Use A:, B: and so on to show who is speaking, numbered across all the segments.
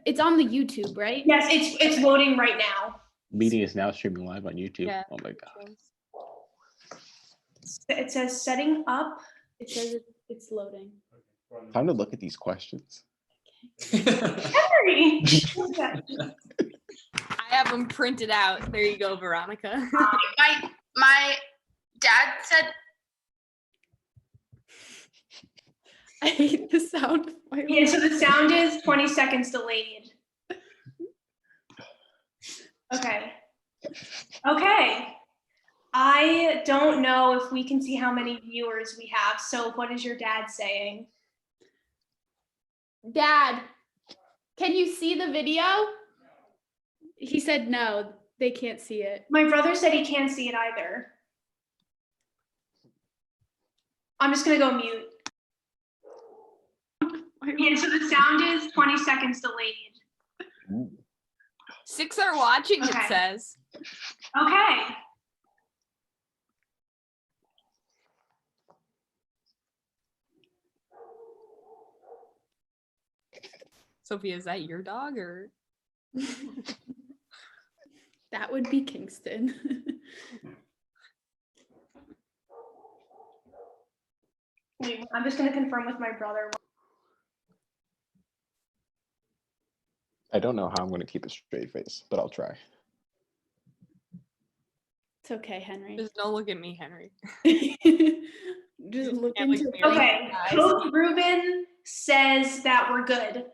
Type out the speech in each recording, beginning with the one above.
A: It's on the YouTube, right?
B: Yes, it's loading right now.
C: Meeting is now streaming live on YouTube.
D: Yeah.
C: Oh my God.
B: It says setting up.
A: It says it's loading.
C: Time to look at these questions.
B: Henry!
D: I have them printed out. There you go, Veronica.
E: My dad said,
A: I hate the sound.
B: Yeah, so the sound is 20 seconds delayed. Okay. Okay. I don't know if we can see how many viewers we have. So what is your dad saying?
A: Dad, can you see the video? He said no, they can't see it.
B: My brother said he can't see it either. I'm just gonna go mute. Yeah, so the sound is 20 seconds delayed.
D: 6 are watching,
B: Okay.
D: it says.
B: Okay.
D: Sophia, is that your dog or?
A: That would be Kingston.
B: Wait, I'm just gonna confirm with my brother.
C: I don't know how I'm going to keep a straight face, but I'll try.
A: It's okay, Henry.
D: Just don't look at me, Henry.
A: Just look
D: Can't look
A: into
D: at me right
B: Okay,
D: Guys.
B: Coach Ruben says that we're good.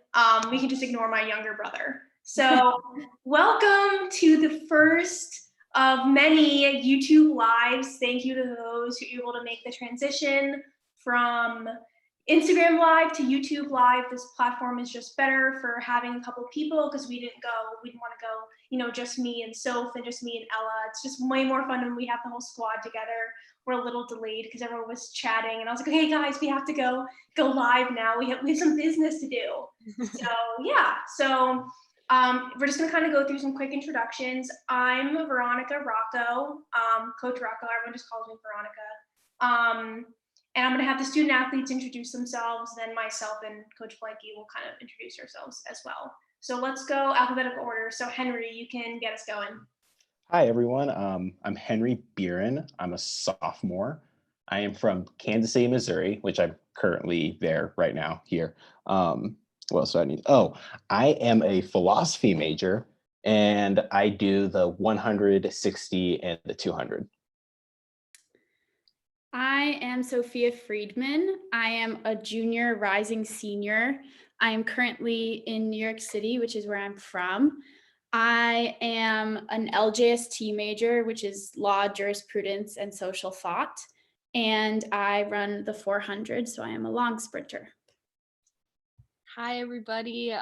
B: We can just ignore my younger brother. So welcome to the first of many YouTube lives. Thank you to those who were able to make the transition from Instagram Live to YouTube Live. This platform is just better for having a couple people because we didn't want to go, just me and Soph and just me and Ella. It's just way more fun when we have the whole squad together. We're a little delayed because everyone was chatting and I was like, hey guys, we have to go live now. We have some business to do. So yeah, we're just gonna kind of go through some quick introductions. I'm Veronica Rocco, Coach Rocco, everyone just calls me Veronica. And I'm gonna have the student athletes introduce themselves, then myself and Coach Blanky will kind of introduce ourselves as well. So let's go alphabetical order. So Henry, you can get us going.
C: Hi, everyone. I'm Henry Beeren. I'm a sophomore. I am from Kansas City, Missouri, which I'm currently there right now here. What else do I need? Oh, I am a philosophy major, and I do the 160 and the 200.
A: I am Sophia Friedman. I am a junior rising senior. I am currently in New York City, which is where I'm from. I am an LJST major, which is law, jurisprudence, and social thought. And I run the 400, so I am a long sprinter.
D: Hi, everybody.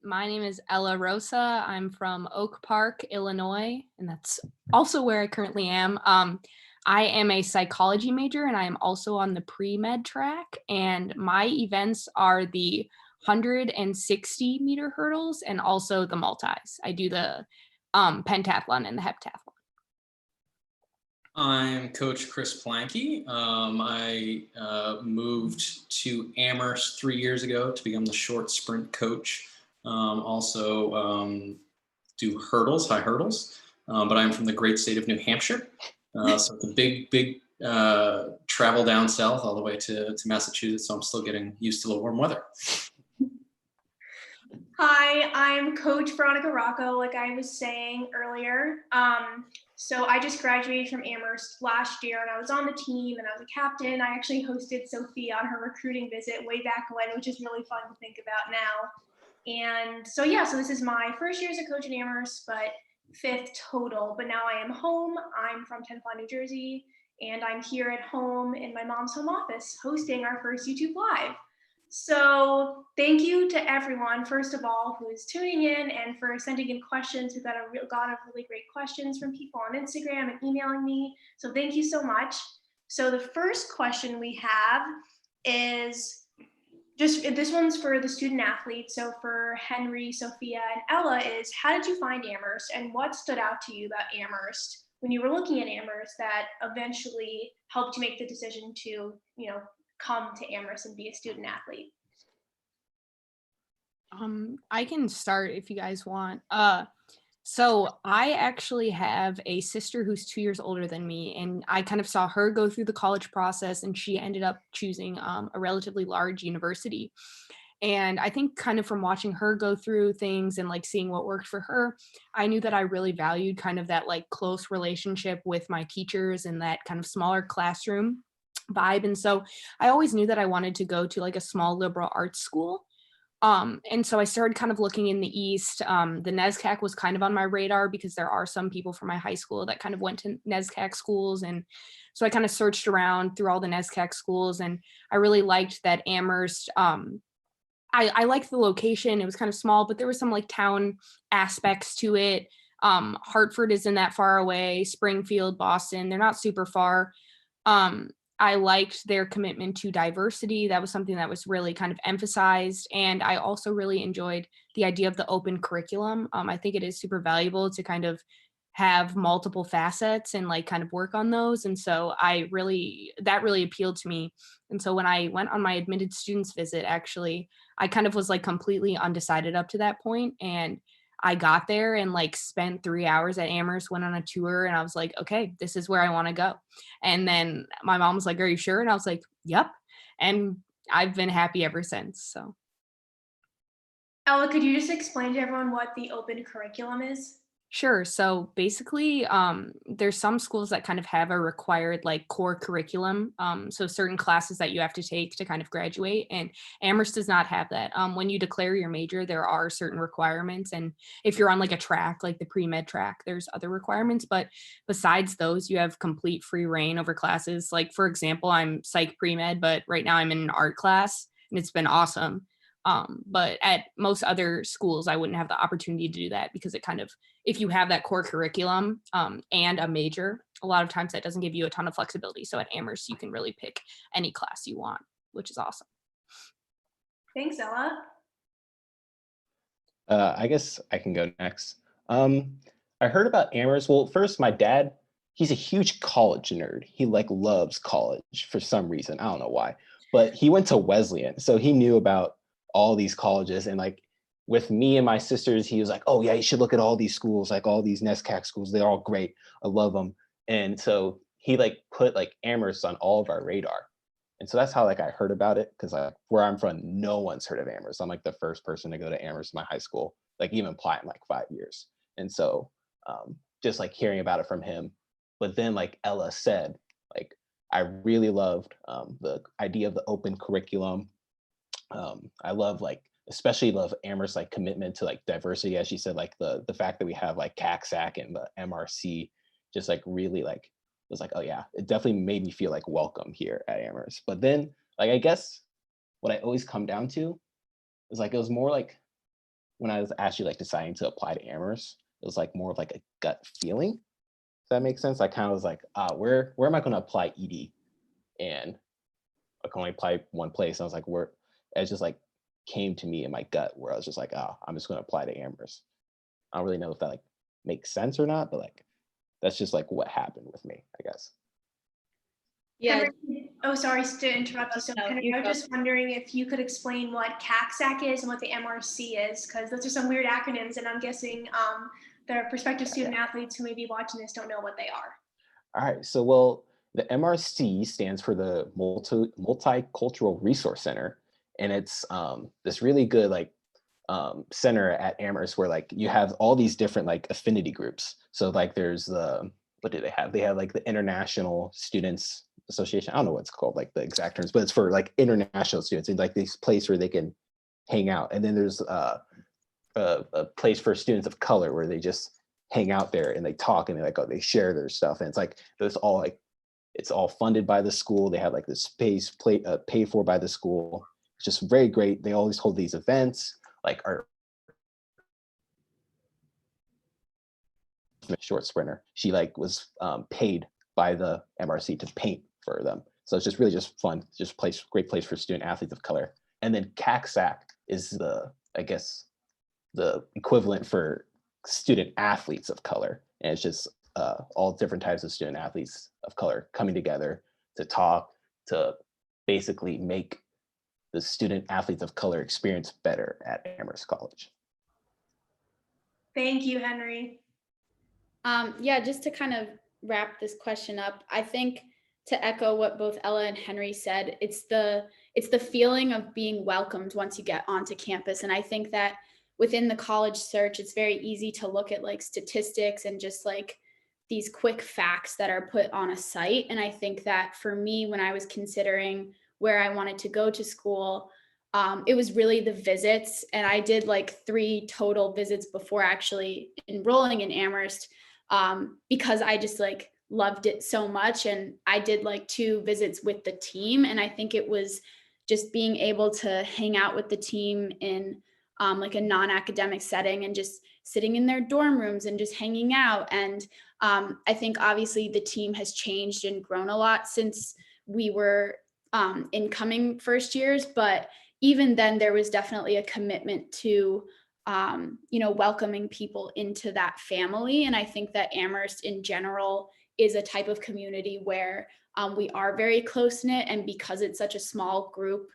D: My name is Ella Rosa. I'm from Oak Park, Illinois, and that's also where I currently am. I am a psychology major, and I am also on the pre-med track, and my events are the 160 meter hurdles and also the multis. I do the pentathlon and the heptathlon.
F: I'm Coach Chris Planky. I moved to Amherst 3 years ago to become the short sprint coach. Also do hurdles, high hurdles, but I'm from the great state of New Hampshire. So it's a big travel down south all the way to Massachusetts. So I'm still getting used to the warm weather.
B: Hi, I'm Coach Veronica Rocco, like I was saying earlier. So I just graduated from Amherst last year and I was on the team and I was a captain. I actually hosted Sophia on her recruiting visit way back when, which is really fun to think about now. And so yeah, so this is my first year as a coach in Amherst, but 5th total. But now I am home. I'm from 10th Line, New Jersey, and I'm here at home in my mom's home office hosting our first YouTube Live. So thank you to everyone, first of all, who is tuning in and for sending in questions. We've got a lot of really great questions from people on Instagram and emailing me. So thank you so much. So the first question we have is this one's for the student athletes. So for Henry, Sophia, and Ella is, how did you find Amherst and what stood out to you about Amherst when you were looking at Amherst that eventually helped you make the decision to, come to Amherst and be a student athlete?
D: I can start if you guys want. So I actually have a sister who's 2 years older than me, and I kind of saw her go through the college process, and she ended up choosing a relatively large university. And I think kind of from watching her go through things and like seeing what worked for her, I knew that I really valued kind of that like close relationship with my teachers and that kind of smaller classroom vibe. And so I always knew that I wanted to go to like a small liberal arts school. And so I started kind of looking in the East. The NESCAC was kind of on my radar because there are some people from my high school that kind of went to NESCAC schools. And so I kind of searched around through all the NESCAC schools, and I really liked that Amherst. I liked the location. It was kind of small, but there was some like town aspects to it. Hartford isn't that far away. Springfield, Boston, they're not super far. Um, I liked their commitment to diversity. That was something that was really kind of emphasized. And I also really enjoyed the idea of the open curriculum. I think it is super valuable to kind of have multiple facets and like kind of work on those. And so that really appealed to me. And so when I went on my admitted students visit, actually, I kind of was like completely undecided up to that point. And I got there and like spent 3 hours at Amherst, went on a tour, and I was like, okay, this is where I want to go. And then my mom was like, are you sure? And I was like, yep. And I've been happy ever since. So
B: Ella, could you just explain to everyone what the open curriculum is?
D: sure. So basically, there's some schools that kind of have a required like core curriculum. So certain classes that you have to take to kind of graduate, and Amherst does not have that. When you declare your major, there are certain requirements, and if you're on like a track, like the pre-med track, there's other requirements. But besides those, you have complete free reign over classes. Like for example, I'm psych pre-med, but right now I'm in an art class, and it's been awesome. But at most other schools, I wouldn't have the opportunity to do that because it kind of, if you have that core curriculum and a major, a lot of times that doesn't give you a ton of flexibility. So at Amherst, you can really pick any class you want, which is awesome.
B: Thanks, Ella.
C: I guess I can go next. I heard about Amherst. Well, first, my dad, he's a huge college nerd. He like loves college for some reason. I don't know why, but he went to Wesleyan, so he knew about all these colleges. And like with me and my sisters, he was like, "Oh yeah, you should look at all these schools, like all these NESCAC schools. They're all great. I love them." And so he like put like Amherst on all of our radar. And so that's how like I heard about it, because like where I'm from, no one's heard of Amherst. I'm like the first person to go to Amherst in my high school, like even apply in like 5 years. And so just like hearing about it from him. But then like Ella said, like I really loved the idea of the open curriculum. I love like especially love Amherst like commitment to like diversity, as she said, like the fact that we have like CACSAC and the MRC, just like really like was like, oh yeah, it definitely made me feel like welcome here at Amherst. But then like I guess what I always come down to is like it was more like when I was actually like deciding to apply to Amherst, it was like more of like a gut feeling. Does that make sense? I kind of was like, where am I going to apply ED? And I can only apply one place. And I was like, where? It just like came to me in my gut where I was just like, oh, I'm just going to apply to Amherst. I don't really know if that like makes sense or not, but like that's just like what happened with me, I guess.
A: Yeah.
B: Henry, oh, sorry to interrupt you. So
A: No,
B: Henry,
A: you
B: I was
A: go.
B: just wondering if you could explain what CACSAC is and what the MRC is, because those are some weird acronyms, and I'm guessing the prospective student athletes who may be watching this don't know what they are.
C: All right. So, well, the MRC stands for the Multicultural Resource Center, and it's this really good like center at Amherst where like you have all these different like affinity groups. So like there's the what do they have? They have like the International Students Association. I don't know what it's called, like the exact terms, but it's for like international students. It's like this place where they can hang out. And then there's a place for students of color where they just hang out there and they talk and they like, oh, they share their stuff. And it's like it's all like it's all funded by the school. They have like this space paid for by the school. It's just very great. They always hold these events. Like our short sprinter, she like was paid by the MRC to paint for them. So it's just really just fun, just great place for student athletes of color. And then CACSAC is the, I guess, the equivalent for student athletes of color. And it's just all different types of student athletes of color coming together to talk, to basically make the student athletes of color experience better at Amherst College?
B: Thank you, Henry.
A: Yeah, just to kind of wrap this question up, I think to echo what both Ella and Henry said, it's the feeling of being welcomed once you get onto campus. And I think that within the college search, it's very easy to look at like statistics and just like these quick facts that are put on a site. And I think that for me, when I was considering where I wanted to go to school, it was really the visits. And I did like 3 total visits before actually enrolling in Amherst, because I just like loved it so much. And I did like 2 visits with the team. And I think it was just being able to hang out with the team in like a non-academic setting and just sitting in their dorm rooms and just hanging out. And I think obviously the team has changed and grown a lot since we were incoming first years, but even then there was definitely a commitment to welcoming people into that family. And I think that Amherst in general is a type of community where we are very close knit, and because it's such a small group,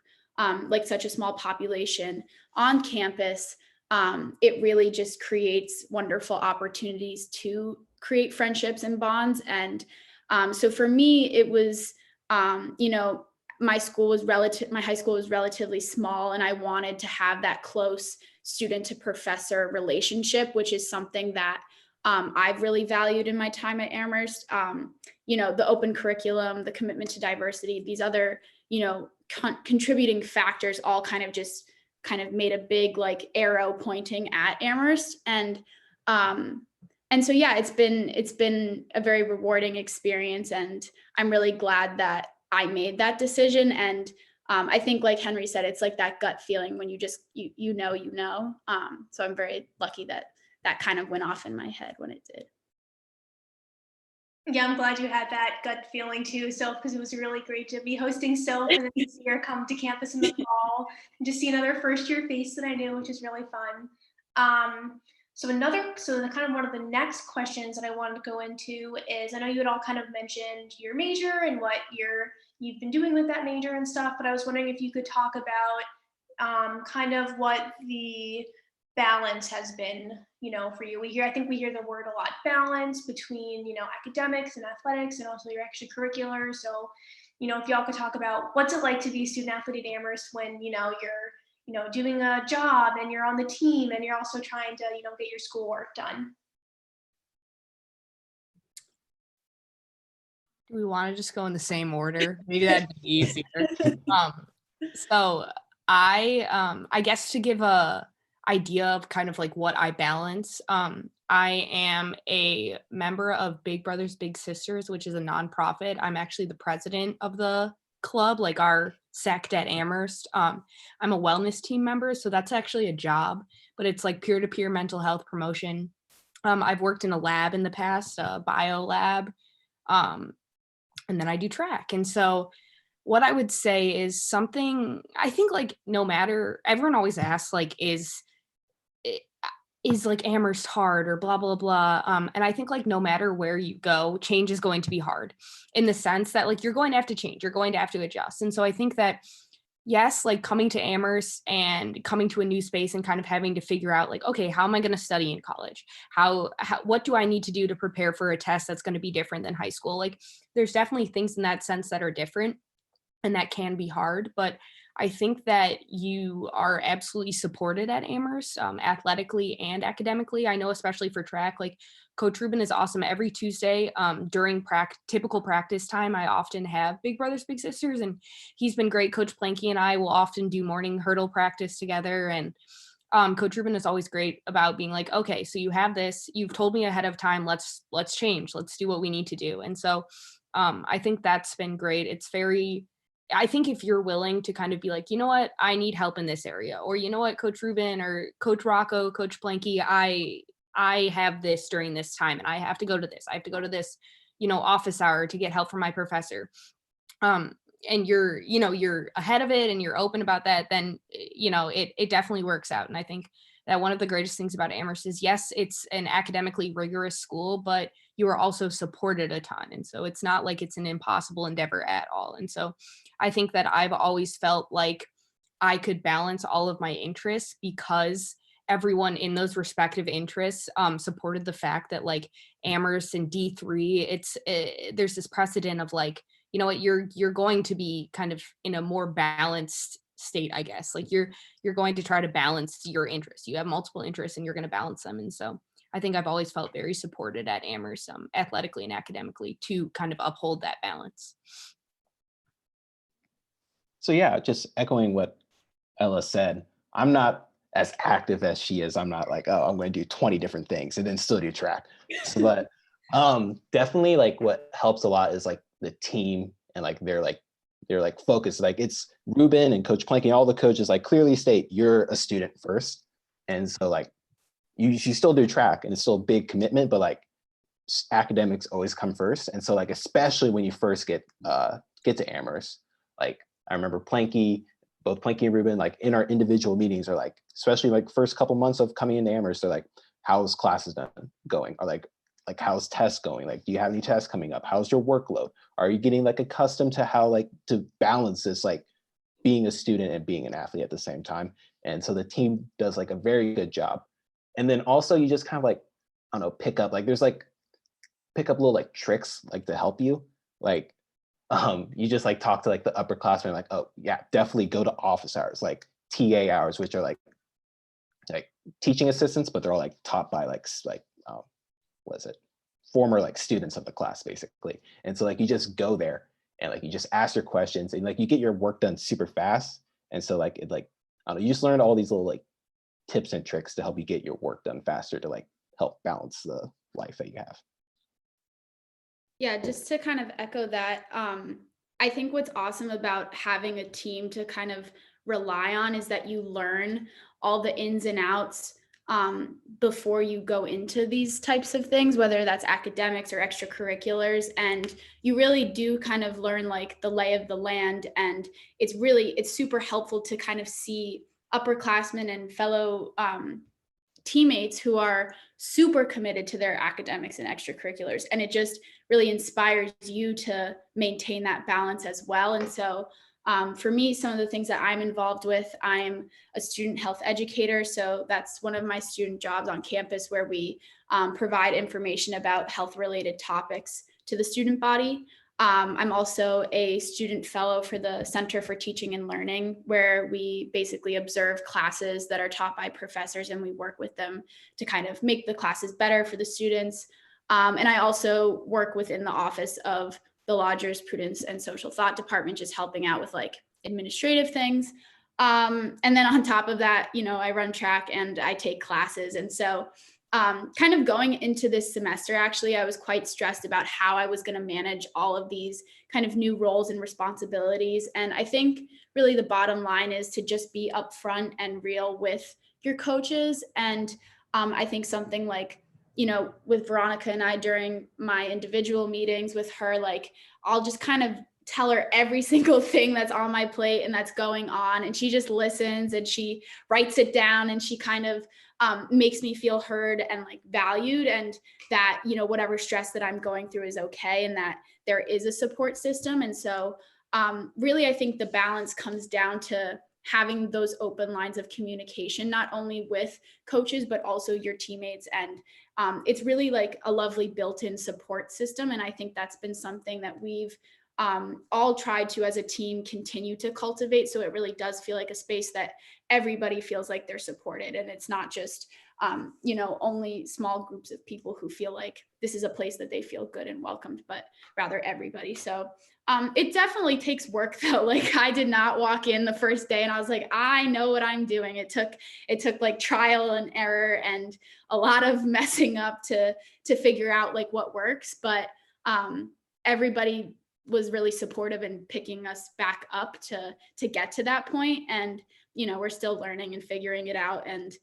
A: like such a small population on campus, it really just creates wonderful opportunities to create friendships and bonds. And so for me, it was, my high school was relatively small, and I wanted to have that close student to professor relationship, which is something that I've really valued in my time at Amherst. The open curriculum, the commitment to diversity, these other, contributing factors all kind of made a big like arrow pointing at Amherst. And so, yeah, it's been a very rewarding experience, and I'm really glad that I made that decision. And I think, like Henry said, it's like that gut feeling when you just, you know. So I'm very lucky that kind of went off in my head when it did.
B: Yeah, I'm glad you had that gut feeling too, Soph, because it was really great to be hosting Soph and then to see her come to campus in the fall and just see another first year face that I knew, which is really fun. So the kind of one of the next questions that I wanted to go into is, I know you had all kind of mentioned your major and what you've been doing with that major and stuff, but I was wondering if you could talk about kind of what the balance has been, for you. I think we hear the word a lot, balance between, academics and athletics and also your extracurricular. So, if y'all could talk about what's it like to be a student athlete at Amherst when, you're doing a job and you're on the team and you're also trying to, get your schoolwork done.
D: Do we want to just go in the same order? Maybe that'd be easier. So I guess to give a idea of kind of like what I balance, I am a member of Big Brothers Big Sisters, which is a nonprofit. I'm actually the president of the club, like our sect at Amherst. I'm a wellness team member, so that's actually a job, but it's like peer-to-peer mental health promotion. I've worked in a lab in the past, a bio lab, and then I do track. And so what I would say is something, I think like no matter, everyone always asks like, is like Amherst hard or blah, blah, blah. And I think like no matter where you go, change is going to be hard in the sense that like you're going to have to change, you're going to have to adjust. And so I think that, yes, like coming to Amherst and coming to a new space and kind of having to figure out like, okay, how am I going to study in college? What do I need to do to prepare for a test that's going to be different than high school? Like there's definitely things in that sense that are different and that can be hard, but I think that you are absolutely supported at Amherst, athletically and academically. I know, especially for track, like Coach Rubin is awesome. Every Tuesday during typical practice time, I often have Big Brothers Big Sisters, and he's been great. Coach Planky and I will often do morning hurdle practice together, and Coach Rubin is always great about being like, okay, so you have this, you've told me ahead of time, let's change, let's do what we need to do. And so I think that's been great. I think if you're willing to kind of be like, you know what, I need help in this area, or you know what, Coach Rubin or Coach Rocco, Coach Planky, I have this during this time and I have to go to this. I have to go to this, office hour to get help from my professor. And you're ahead of it and you're open about that, then, it definitely works out. And I think that one of the greatest things about Amherst is, yes, it's an academically rigorous school, but you are also supported a ton. And so it's not like it's an impossible endeavor at all. And so I think that I've always felt like I could balance all of my interests because everyone in those respective interests supported the fact that like Amherst and D3, there's this precedent of like, you know what, you're going to be kind of in a more balanced state, I guess. Like you're going to try to balance your interests. You have multiple interests and you're going to balance them. And so I think I've always felt very supported at Amherst, athletically and academically, to kind of uphold that balance.
C: So yeah, just echoing what Ella said, I'm not as active as she is. I'm not like, oh, I'm going to do 20 different things and then still do track. So, but definitely like what helps a lot is like the team and like they're like focused. Like it's Ruben and Coach Planky, all the coaches like clearly state you're a student first. And so like you still do track and it's still a big commitment, but like academics always come first. And so like especially when you first get to Amherst, like I remember both Planky and Ruben, like in our individual meetings are like, especially like first couple months of coming into Amherst, they're like, how's classes going? Or like how's tests going? Like, do you have any tests coming up? How's your workload? Are you getting like accustomed to how like to balance this, like being a student and being an athlete at the same time? And so the team does like a very good job. And then also you just kind of like, I don't know, pick up little like tricks like to help you. Like you just like talk to like the upperclassmen, like, oh yeah, definitely go to office hours, like TA hours, which are like teaching assistants, but they're all like taught by what is it, former like students of the class basically. And so like you just go there and like you just ask your questions and like you get your work done super fast. And so like it like I don't know, you just learn all these little like tips and tricks to help you get your work done faster to like help balance the life that you have.
A: Yeah, just to kind of echo that, I think what's awesome about having a team to kind of rely on is that you learn all the ins and outs before you go into these types of things, whether that's academics or extracurriculars. And you really do kind of learn like the lay of the land. And it's super helpful to kind of see upperclassmen and fellow teammates who are super committed to their academics and extracurriculars. And it just really inspires you to maintain that balance as well. And so for me, some of the things that I'm involved with, I'm a student health educator. So that's one of my student jobs on campus where we provide information about health related topics to the student body. I'm also a student fellow for the Center for Teaching and Learning, where we basically observe classes that are taught by professors and we work with them to kind of make the classes better for the students. And I also work within the office of the Law, Jurisprudence, and Social Thought department, just helping out with like administrative things. And then on top of that, I run track and I take classes. And so kind of going into this semester, actually, I was quite stressed about how I was going to manage all of these kind of new roles and responsibilities. And I think really the bottom line is to just be upfront and real with your coaches. And I think something like, with Veronica and I during my individual meetings with her, like I'll just kind of tell her every single thing that's on my plate and that's going on. And she just listens and she writes it down and she kind of makes me feel heard and like valued, and that, whatever stress that I'm going through is okay and that there is a support system. And so really, I think the balance comes down to having those open lines of communication, not only with coaches, but also your teammates. And it's really like a lovely built-in support system. And I think that's been something that we've all tried to, as a team, continue to cultivate. So it really does feel like a space that everybody feels like they're supported. And it's not just, only small groups of people who feel like this is a place that they feel good and welcomed, but rather everybody. So it definitely takes work though. Like I did not walk in the first day and I was like, I know what I'm doing. It took like trial and error and a lot of messing up to figure out like what works. But everybody was really supportive in picking us back up to get to that point. And, we're still learning and figuring it out. And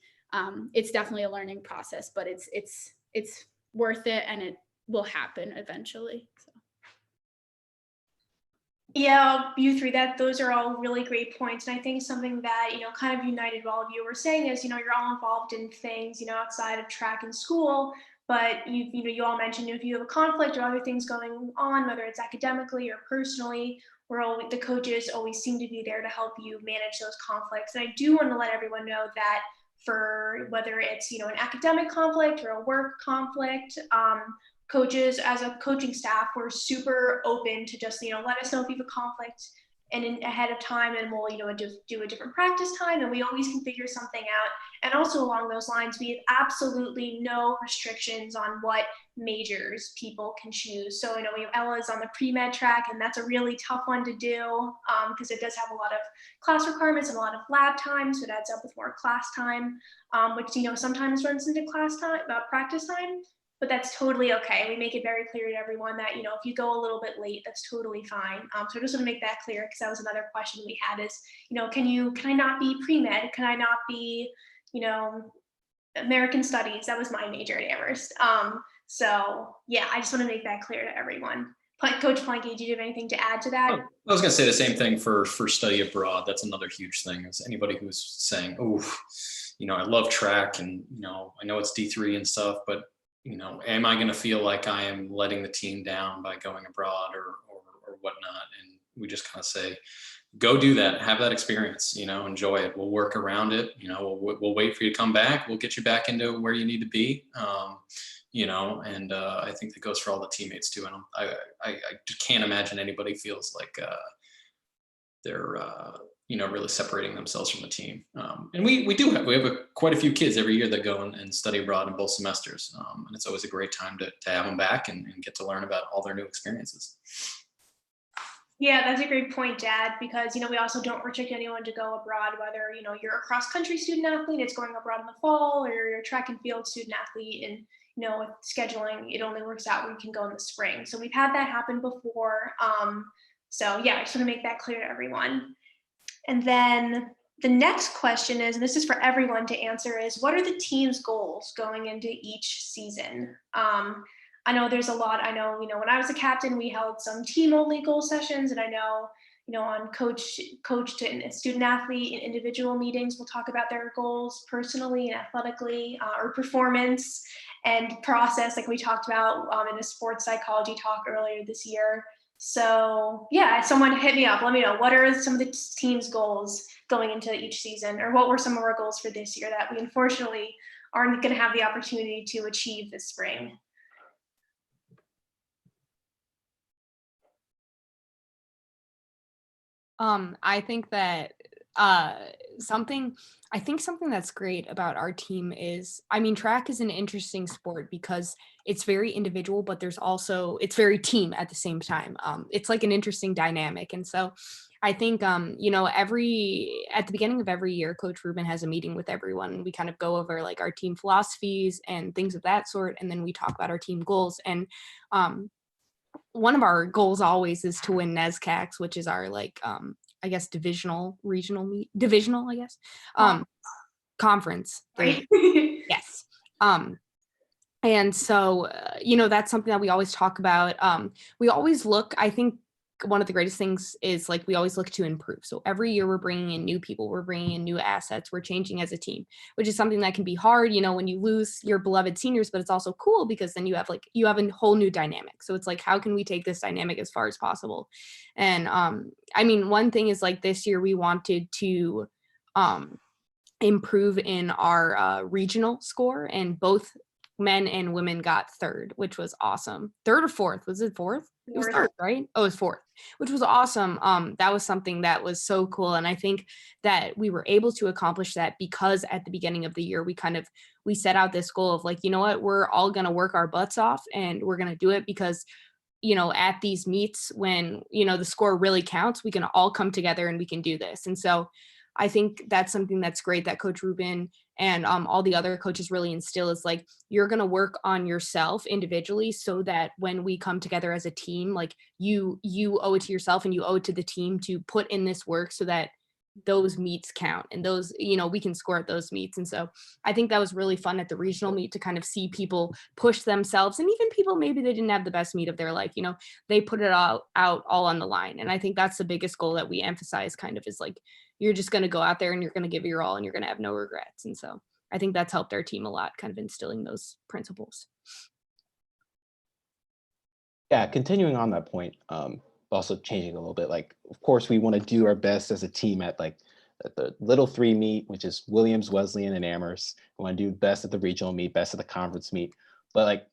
A: it's definitely a learning process, but it's worth it and it will happen eventually. So.
B: Yeah, you three, those are all really great points. And I think something that, kind of united all of you were saying is, you're all involved in things, outside of track and school, but you all mentioned if you have a conflict or other things going on, whether it's academically or personally, the coaches always seem to be there to help you manage those conflicts. And I do want to let everyone know that for whether it's, you know, an academic conflict or a work conflict, coaches as a coaching staff, we're super open to just, you know, let us know if you have a conflict and ahead of time, and we'll, you know, do a different practice time, and we always can figure something out. And also along those lines, we have absolutely no restrictions on what majors people can choose. So, you know, Ella's on the pre-med track, and that's a really tough one to do because it does have a lot of class requirements and a lot of lab time, so it adds up with more class time, which, you know, sometimes runs into class time, practice time. But that's totally okay. We make it very clear to everyone that, you know, if you go a little bit late, that's totally fine. So I just want to make that clear, because that was another question we had is, you know, can I not be pre-med? Can I not be, you know, American Studies? That was my major at Amherst. So yeah, I just want to make that clear to everyone. Coach Planky, do you have anything to add to that?
F: Oh, I was going to say the same thing for study abroad. That's another huge thing. Is anybody who's saying, oh, you know, I love track, and, you know, I know it's D3 and stuff, but, you know, am I going to feel like I am letting the team down by going abroad or whatnot? And we just kind of say, go do that, have that experience, you know, enjoy it. We'll work around it. You know, we'll wait for you to come back. We'll get you back into where you need to be. You know, and I think that goes for all the teammates too. And I can't imagine anybody feels like they're, you know, really separating themselves from the team. And we have quite a few kids every year that go and study abroad in both semesters. And it's always a great time to have them back and get to learn about all their new experiences.
B: Yeah, that's a great point, Dad, because, you know, we also don't restrict anyone to go abroad, whether, you know, you're a cross-country student athlete, it's going abroad in the fall, or you're a track and field student athlete, and, you know, with scheduling, it only works out when you can go in the spring. So we've had that happen before. So yeah, I just want to make that clear to everyone. And then the next question is, and this is for everyone to answer, is what are the team's goals going into each season? I know there's a lot. I know, you know, when I was a captain, we held some team only goal sessions, and I know, you know, on coach to student athlete and individual meetings, we'll talk about their goals personally and athletically, or performance and process, like we talked about in a sports psychology talk earlier this year. So yeah, someone hit me up. Let me know, what are some of the team's goals going into each season, or what were some of our goals for this year that we unfortunately aren't going to have the opportunity to achieve this spring?
D: I think that something that's great about our team is, I mean, track is an interesting sport because it's very individual, but it's very team at the same time. It's like an interesting dynamic. And so I think, you know, at the beginning of every year, Coach Rubin has a meeting with everyone, and we kind of go over like our team philosophies and things of that sort. And then we talk about our team goals. And one of our goals always is to win NESCACs, which is our like I guess divisional conference.
B: Right.
D: Yes. And so you know, that's something that we always talk about. We always look, I think one of the greatest things is like we always look to improve. So every year we're bringing in new people, we're bringing in new assets, we're changing as a team, which is something that can be hard, you know, when you lose your beloved seniors, but it's also cool because then you have a whole new dynamic. So it's like, how can we take this dynamic as far as possible? And I mean, one thing is like this year we wanted to improve in our regional score, and both men and women got third, which was awesome. Third or fourth? Was it fourth? It was third, right? Oh, it was fourth, which was awesome. That was something that was so cool. And I think that we were able to accomplish that because at the beginning of the year, we set out this goal of like, you know what, we're all going to work our butts off, and we're going to do it because, you know, at these meets when, you know, the score really counts, we can all come together and we can do this. And so I think that's something that's great that Coach Rubin and all the other coaches really instill, is like, you're going to work on yourself individually so that when we come together as a team, like you owe it to yourself and you owe it to the team to put in this work so that those meets count, and those, you know, we can score at those meets. And so I think that was really fun at the regional meet to kind of see people push themselves, and even people maybe they didn't have the best meet of their life, you know, they put it all on the line. And I think that's the biggest goal that we emphasize, kind of, is like, you're just going to go out there and you're going to give your all and you're going to have no regrets. And so I think that's helped our team a lot, kind of instilling those principles.
C: Yeah, continuing on that point, also changing a little bit. Like, of course, we want to do our best as a team at like at the Little 3 meet, which is Williams, Wesleyan, and Amherst. We want to do best at the regional meet, best at the conference meet. But like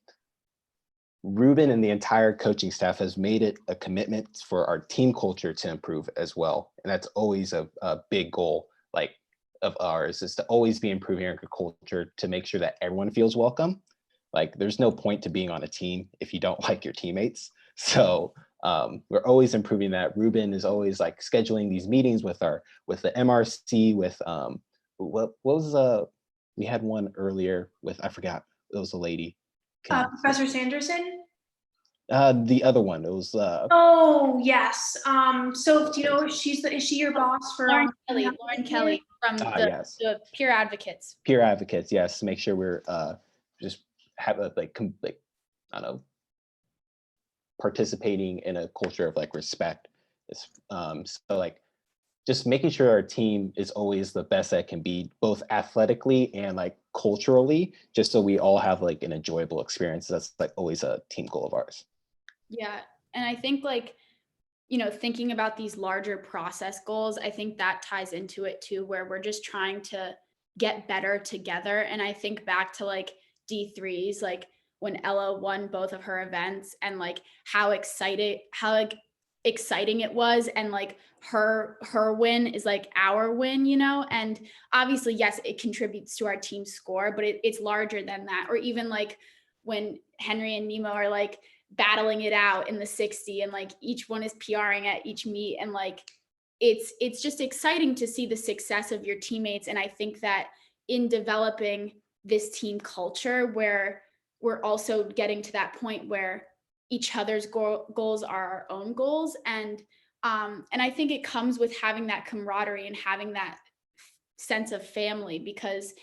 C: Ruben and the entire coaching staff has made it a commitment for our team culture to improve as well. And that's always a big goal like of ours, is to always be improving our culture to make sure that everyone feels welcome. Like there's no point to being on a team if you don't like your teammates. So we're always improving that. Ruben is always like scheduling these meetings with the MRC, with what was we had one earlier with, I forgot, it was a lady.
B: Professor Sanderson?
C: The other one, it was
B: Oh yes. So do you know is she your boss for
A: Lauren Kelly from
C: yes.
A: the peer advocates.
C: Peer advocates, yes, to make sure we're just have a like I don't know, participating in a culture of like respect. So like just making sure our team is always the best that it can be, both athletically and like culturally, just so we all have like an enjoyable experience. That's like always a team goal of ours.
A: Yeah. And I think like, you know, thinking about these larger process goals, I think that ties into it too, where we're just trying to get better together. And I think back to like D3s, like when Ella won both of her events and like how exciting it was, and like her win is like our win, you know. And obviously yes, it contributes to our team score, but it's larger than that. Or even like when Henry and Nemo are like battling it out in the 60, and like each one is PRing at each meet, and like it's just exciting to see the success of your teammates. And I think that in developing this team culture, where we're also getting to that point where each other's goals are our own goals. And I think it comes with having that camaraderie and having that sense of family, because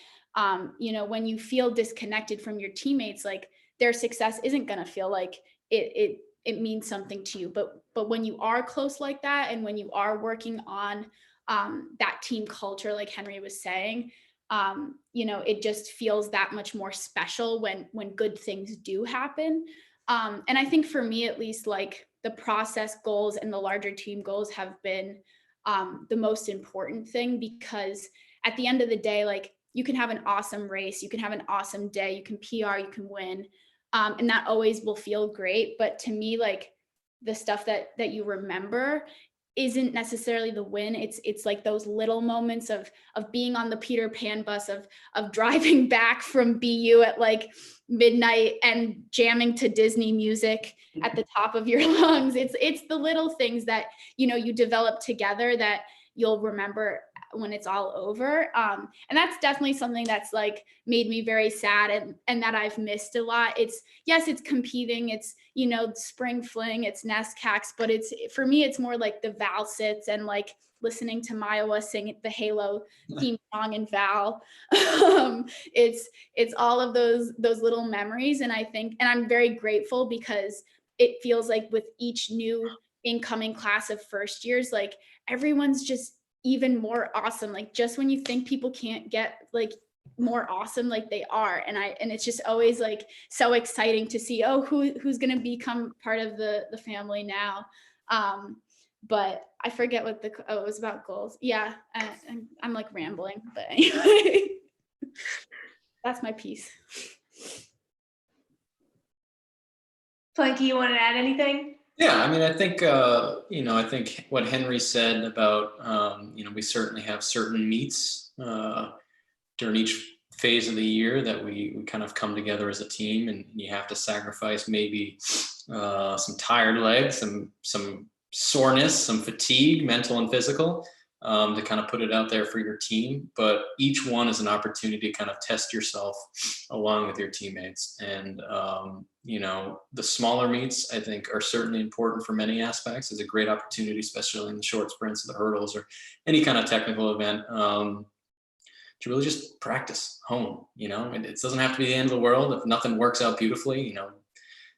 A: you know, when you feel disconnected from your teammates, like their success isn't going to feel like it means something to you. But when you are close like that, and when you are working on that team culture, like Henry was saying, you know, it just feels that much more special when good things do happen. And I think for me, at least, like the process goals and the larger team goals have been the most important thing, because at the end of the day, like you can have an awesome race, you can have an awesome day, you can PR, you can win. And that always will feel great. But to me, like the stuff that you remember isn't necessarily the win. It's like those little moments of being on the Peter Pan bus, of driving back from BU at like midnight and jamming to Disney music at the top of your lungs. It's the little things that, you know, you develop together that you'll remember when it's all over. And that's definitely something that's like made me very sad, and that I've missed a lot. It's competing, it's, you know, spring fling, it's NESCACs, but for me, it's more like the Val sits and like listening to Maiwa sing the Halo theme song in Val. It's all of those little memories. And I think, and I'm very grateful, because it feels like with each new incoming class of first years, like everyone's just even more awesome. Like just when you think people can't get like more awesome, like they are. And it's just always like so exciting to see, oh, who's going to become part of the family now. But I forget what it was about goals. Yeah. I'm like rambling, but anyway, that's my piece.
B: Planky, you want to add anything?
F: Yeah, I mean, I think, you know, I think what Henry said about, you know, we certainly have certain meets during each phase of the year that we kind of come together as a team, and you have to sacrifice maybe some tired legs, some soreness, some fatigue, mental and physical, to kind of put it out there for your team. But each one is an opportunity to kind of test yourself along with your teammates. And, you know, the smaller meets, I think, are certainly important for many aspects. It's a great opportunity, especially in the short sprints or the hurdles or any kind of technical event, to really just practice, hone, you know. And it doesn't have to be the end of the world. If nothing works out beautifully, you know,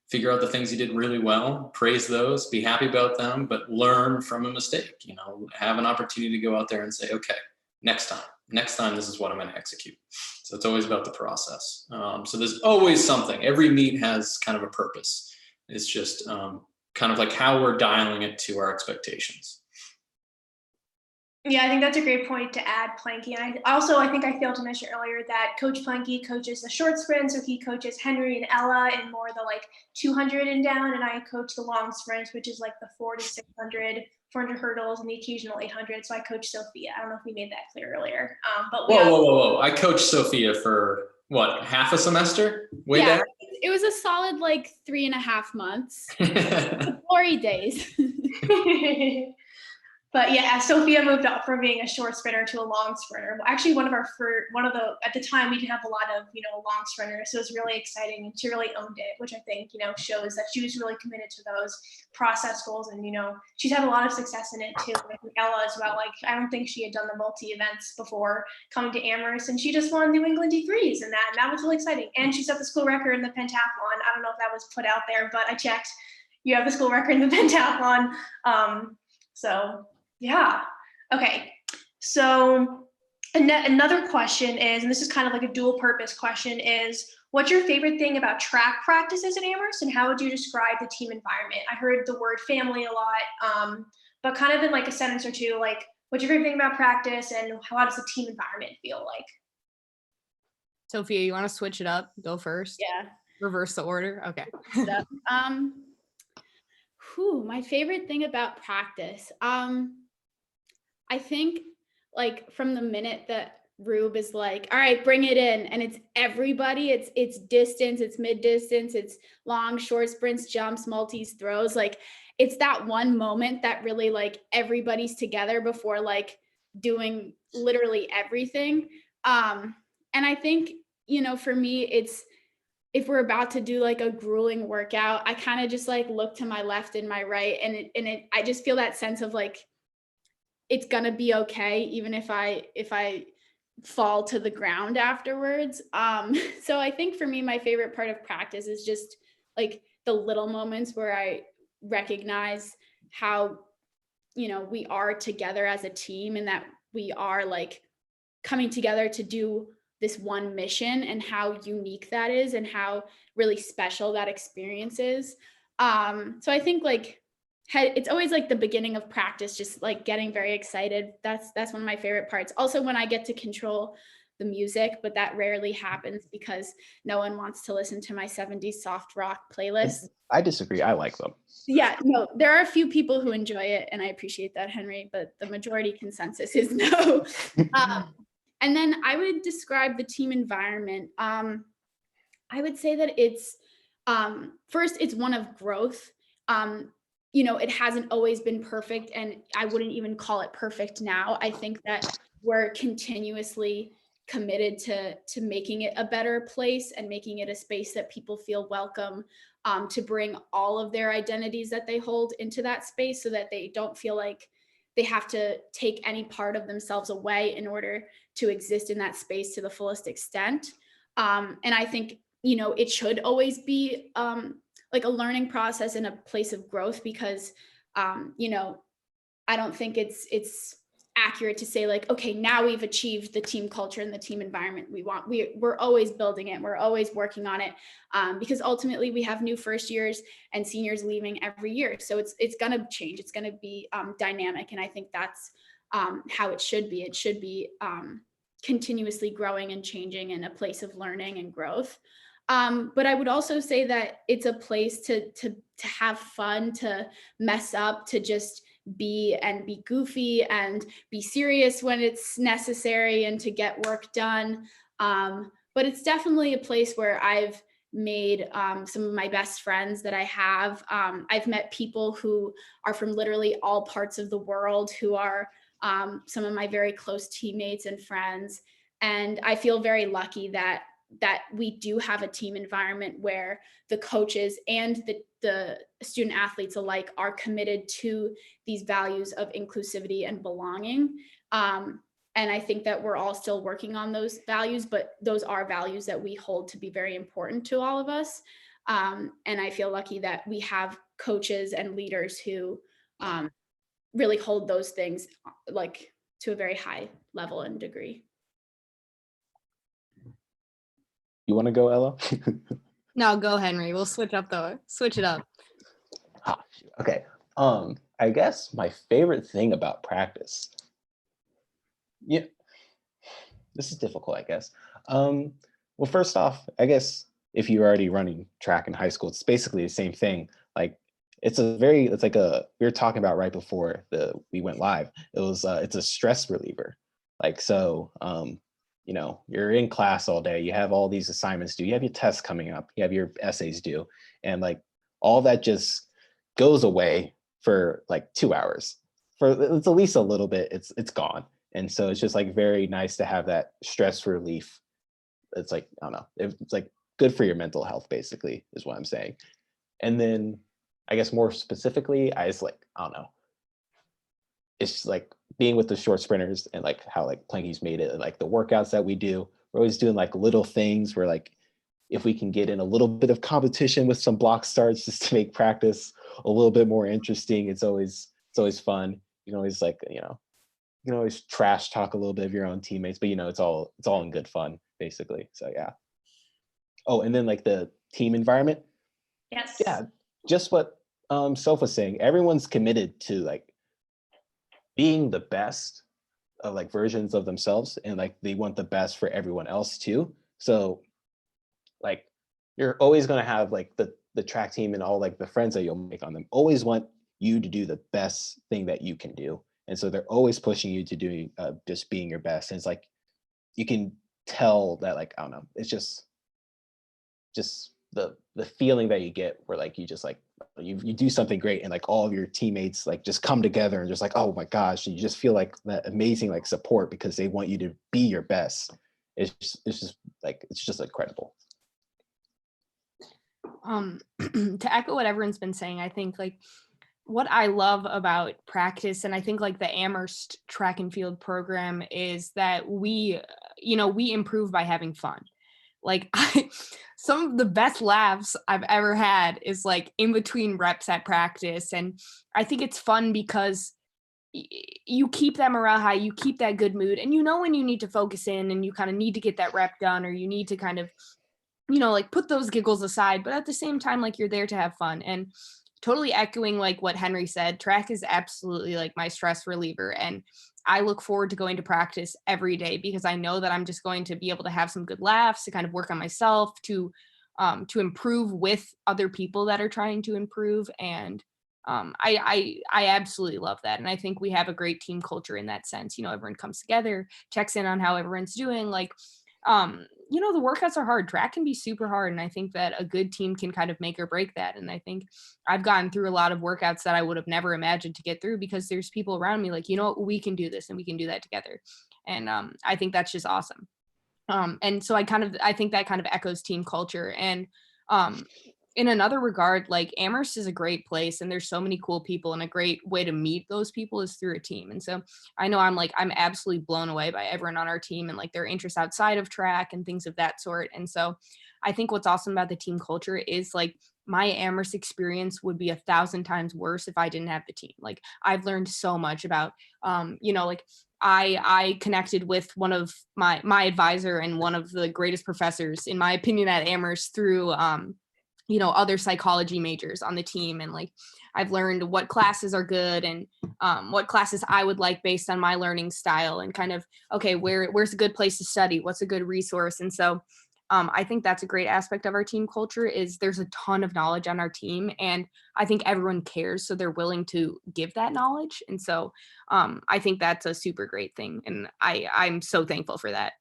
F: figure out the things you did really well, praise those, be happy about them, but learn from a mistake, you know, have an opportunity to go out there and say, okay, next time, this is what I'm going to execute. So it's always about the process. So there's always something. Every meet has kind of a purpose. It's just kind of like how we're dialing it to our expectations.
B: Yeah, I think that's a great point to add, Planky. And I think I failed to mention earlier that Coach Planky coaches the short sprint, so he coaches Henry and Ella in more the like 200 and down, and I coach the long sprints, which is like the 400 to 600, 400 hurdles, and the occasional 800. So I coach Sophia. I don't know if we made that clear earlier, but
F: whoa! I coached Sophia for what, half a semester? Way back.
A: It was a solid like 3.5 months. The glory days.
B: But yeah, Sophia moved up from being a short sprinter to a long sprinter. Actually, at the time we didn't have a lot of, long sprinters. So it was really exciting, and she really owned it, which I think, shows that she was really committed to those process goals. And, she's had a lot of success in it too. Like Ella as well. Like, I don't think she had done the multi events before coming to Amherst, and she just won New England D3s and that was really exciting. And she set the school record in the pentathlon. I don't know if that was put out there, but I checked. You have the school record in the pentathlon. So yeah. Okay. So another question is, and this is kind of like a dual purpose question, is what's your favorite thing about track practices at Amherst, and how would you describe the team environment? I heard the word family a lot, but kind of in like a sentence or two, like what's your favorite thing about practice, and how does the team environment feel like?
D: Sophia, you want to switch it up? Go first.
A: Yeah.
D: Reverse the order. Okay.
A: My favorite thing about practice. I think like from the minute that Rube is like, all right, bring it in, and it's everybody, it's distance, it's mid distance, it's long, short sprints, jumps, multis, throws. Like it's that one moment that really like everybody's together before like doing literally everything. And I think, for me, it's, if we're about to do like a grueling workout, I kind of just like look to my left and my right, and I just feel that sense of like, it's gonna be okay, even if I fall to the ground afterwards. So I think for me, my favorite part of practice is just like the little moments where I recognize how, we are together as a team, and that we are like coming together to do this one mission, and how unique that is, and how really special that experience is. So I think like, it's always like the beginning of practice, just like getting very excited. That's one of my favorite parts. Also, when I get to control the music, but that rarely happens because no one wants to listen to my 70s soft rock playlist.
C: I disagree. I like them.
A: Yeah, no, there are a few people who enjoy it, and I appreciate that, Henry, but the majority consensus is no. And then I would describe the team environment. I would say that it's, first, it's one of growth. It hasn't always been perfect, and I wouldn't even call it perfect now. I think that we're continuously committed to making it a better place, and making it a space that people feel welcome to bring all of their identities that they hold into that space, so that they don't feel like they have to take any part of themselves away in order to exist in that space to the fullest extent. And I think, it should always be like a learning process and a place of growth, because, I don't think it's accurate to say like, okay, now we've achieved the team culture and the team environment we want. We're always building it. We're always working on it, because ultimately we have new first years and seniors leaving every year. So it's going to change. It's going to be dynamic. And I think that's how it should be. It should be continuously growing and changing, and a place of learning and growth. But I would also say that it's a place to have fun, to mess up, to just be goofy and be serious when it's necessary, and to get work done. But it's definitely a place where I've made some of my best friends that I have. I've met people who are from literally all parts of the world, who are some of my very close teammates and friends. And I feel very lucky that we do have a team environment where the coaches and the student athletes alike are committed to these values of inclusivity and belonging. And I think that we're all still working on those values, but those are values that we hold to be very important to all of us. And I feel lucky that we have coaches and leaders who really hold those things like to a very high level and degree.
C: You want to go, Ella?
D: No, go Henry. We'll switch it up.
C: Shoot. Okay. I guess my favorite thing about practice. Yeah, this is difficult, I guess. Well, first off, I guess if you're already running track in high school, it's basically the same thing. Like it's like we were talking about right before we went live. It's a stress reliever. Like so, you're in class all day, you have all these assignments due, you have your tests coming up, you have your essays due, and like all that just goes away for like 2 hours. For it's at least a little bit, it's gone. And so it's just like very nice to have that stress relief. It's like, I don't know, it's like good for your mental health, basically, is what I'm saying. And then I guess more specifically, I just like, I don't know, it's just like being with the short sprinters and like how like Planky's made it, and like the workouts that we do, we're always doing like little things where like if we can get in a little bit of competition with some block starts just to make practice a little bit more interesting, it's always fun. You can always like, you can always trash talk a little bit of your own teammates, but it's all in good fun, basically. So yeah. Oh, and then like the team environment.
B: Yes.
C: Yeah, just what Soph was saying. Everyone's committed to like being the best of like versions of themselves, and like they want the best for everyone else too. So like you're always going to have like the track team and all like the friends that you'll make on them always want you to do the best thing that you can do, and so they're always pushing you to doing just being your best. And it's like you can tell that, like, I don't know, it's just the feeling that you get where like you just like you do something great and like all of your teammates like just come together and just like, oh my gosh, and you just feel like that amazing like support because they want you to be your best. It's just incredible.
D: To echo what everyone's been saying, I think like what I love about practice, and I think like the Amherst track and field program, is that we improve by having fun. Like some of the best laughs I've ever had is like in between reps at practice. And I think it's fun because you keep that morale high, you keep that good mood, and when you need to focus in and you kind of need to get that rep done, or you need to kind of, like put those giggles aside, but at the same time, like you're there to have fun. And totally echoing like what Henry said, track is absolutely like my stress reliever. And I look forward to going to practice every day because I know that I'm just going to be able to have some good laughs, to kind of work on myself, to improve with other people that are trying to improve. And I absolutely love that. And I think we have a great team culture in that sense. Everyone comes together, checks in on how everyone's doing. Like, the workouts are hard. Track can be super hard. And I think that a good team can kind of make or break that. And I think I've gotten through a lot of workouts that I would have never imagined to get through because there's people around me like, we can do this and we can do that together. And I think that's just awesome. And so I think that kind of echoes team culture. And in another regard, like Amherst is a great place and there's so many cool people, and a great way to meet those people is through a team. And so I know I'm absolutely blown away by everyone on our team and like their interests outside of track and things of that sort. And so I think what's awesome about the team culture is like my Amherst experience would be 1,000 times worse if I didn't have the team. Like I've learned so much about, like I connected with one of my advisor and one of the greatest professors, in my opinion, at Amherst through, other psychology majors on the team. And like, I've learned what classes are good and what classes I would like based on my learning style, and kind of, okay, where's a good place to study? What's a good resource? And so I think that's a great aspect of our team culture, is there's a ton of knowledge on our team, and I think everyone cares. So they're willing to give that knowledge. And so I think that's a super great thing. And I'm so thankful for that.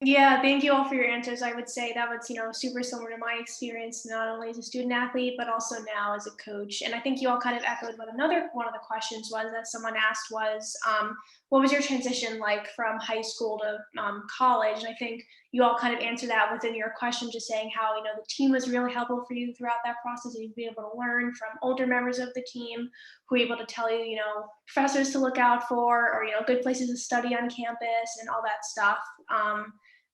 B: Yeah, thank you all for your answers. I would say that was, super similar to my experience, not only as a student athlete, but also now as a coach. And I think you all kind of echoed what one of the questions was that someone asked was, what was your transition like from high school to college? And I think you all kind of answered that within your question, just saying how, the team was really helpful for you throughout that process, and you'd be able to learn from older members of the team who are able to tell you, professors to look out for, or, good places to study on campus and all that stuff.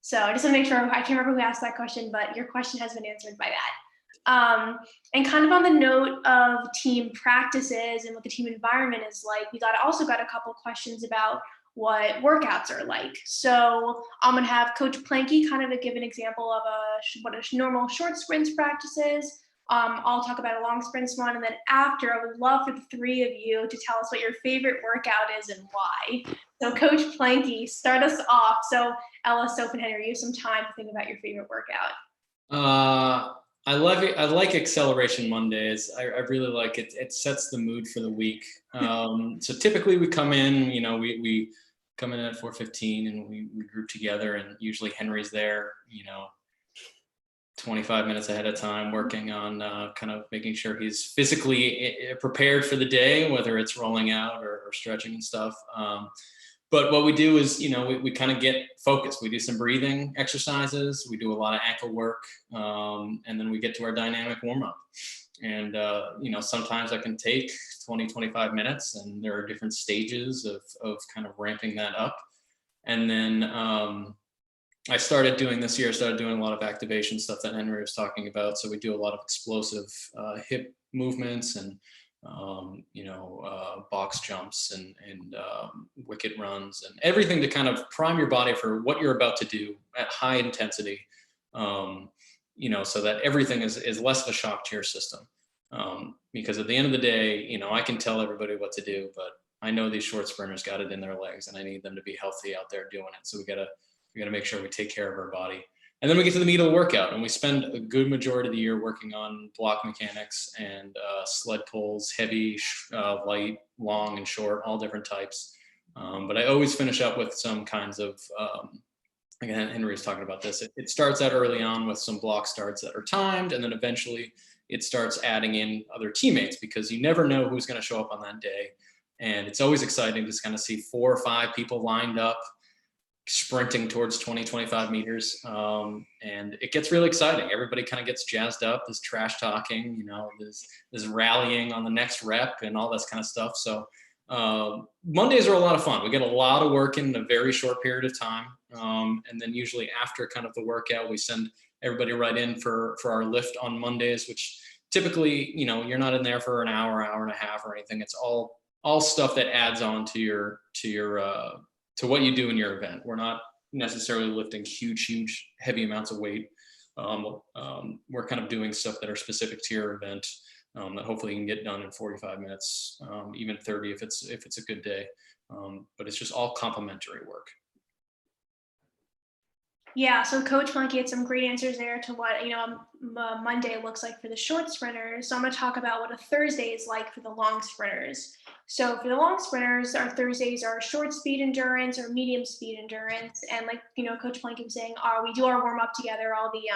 B: So I just want to make sure, I can't remember who asked that question, but your question has been answered by that. And kind of on the note of team practices and what the team environment is like, we also got a couple questions about what workouts are like. So I'm going to have Coach Planky kind of give an example of what a normal short sprints practice is. I'll talk about a long sprints one, and then after, I would love for the three of you to tell us what your favorite workout is and why. So Coach Planky, start us off. So Ella, Soph, and Henry, you have some time to think about your favorite workout.
F: I love it. I like Acceleration Mondays. I really like it. It sets the mood for the week. So typically we come in, we come in at 4:15 and we group together, and usually Henry's there, 25 minutes ahead of time, working on kind of making sure he's physically prepared for the day, whether it's rolling out or stretching and stuff. But what we do is, we kind of get focused. We do some breathing exercises. We do a lot of ankle work. And then we get to our dynamic warm up. And, sometimes that can take 20, 25 minutes, and there are different stages of kind of ramping that up. And then I started doing a lot of activation stuff that Henry was talking about. So we do a lot of explosive hip movements and box jumps and wicket runs and everything to kind of prime your body for what you're about to do at high intensity, so that everything is less of a shock to your system. Because at the end of the day, I can tell everybody what to do, but I know these short sprinters got it in their legs, and I need them to be healthy out there doing it. So we gotta make sure we take care of our body. And then we get to the meat of the workout, and we spend a good majority of the year working on block mechanics and sled pulls, heavy, light, long, and short, all different types. But I always finish up with some kinds of, again, Henry was talking about this. It starts out early on with some block starts that are timed, and then eventually it starts adding in other teammates, because you never know who's going to show up on that day. And it's always exciting to kind of see 4 or 5 people lined up, sprinting towards 20, 25 meters. And it gets really exciting. Everybody kind of gets jazzed up. There's trash talking, there's rallying on the next rep and all this kind of stuff. So Mondays are a lot of fun. We get a lot of work in a very short period of time. And then usually after kind of the workout, we send everybody right in for our lift on Mondays, which typically, you're not in there for an hour, hour and a half or anything. It's all stuff that adds on to what you do in your event. We're not necessarily lifting huge, heavy amounts of weight. We're kind of doing stuff that are specific to your event, that hopefully you can get done in 45 minutes, even 30 if it's a good day. But it's just all complementary work.
B: Yeah, so Coach Monkey had some great answers there to what Monday looks like for the short sprinters. So I'm going to talk about what a Thursday is like for the long sprinters. So for the long sprinters, our Thursdays are short speed endurance or medium speed endurance. And like Coach Monkey was saying, we do our warm up together. All the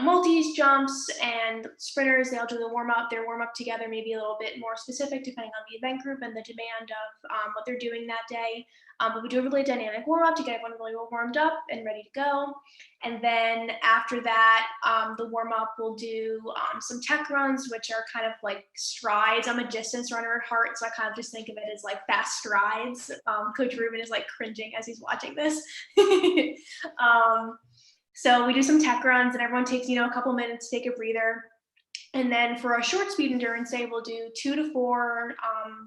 B: multis, jumps, and sprinters, they all do their warm up together, maybe a little bit more specific depending on the event group and the demand of what they're doing that day. But we do a really dynamic warm up to get everyone really well warmed up and ready to go. And then after that, the warm up will do some tech runs, which are kind of like strides. I'm a distance runner at heart, so I kind of just think of it as like fast strides. Coach Ruben is like cringing as he's watching this. So we do some tech runs, and everyone takes, a couple minutes to take a breather. And then for our short speed endurance day, we'll do 2 to 4,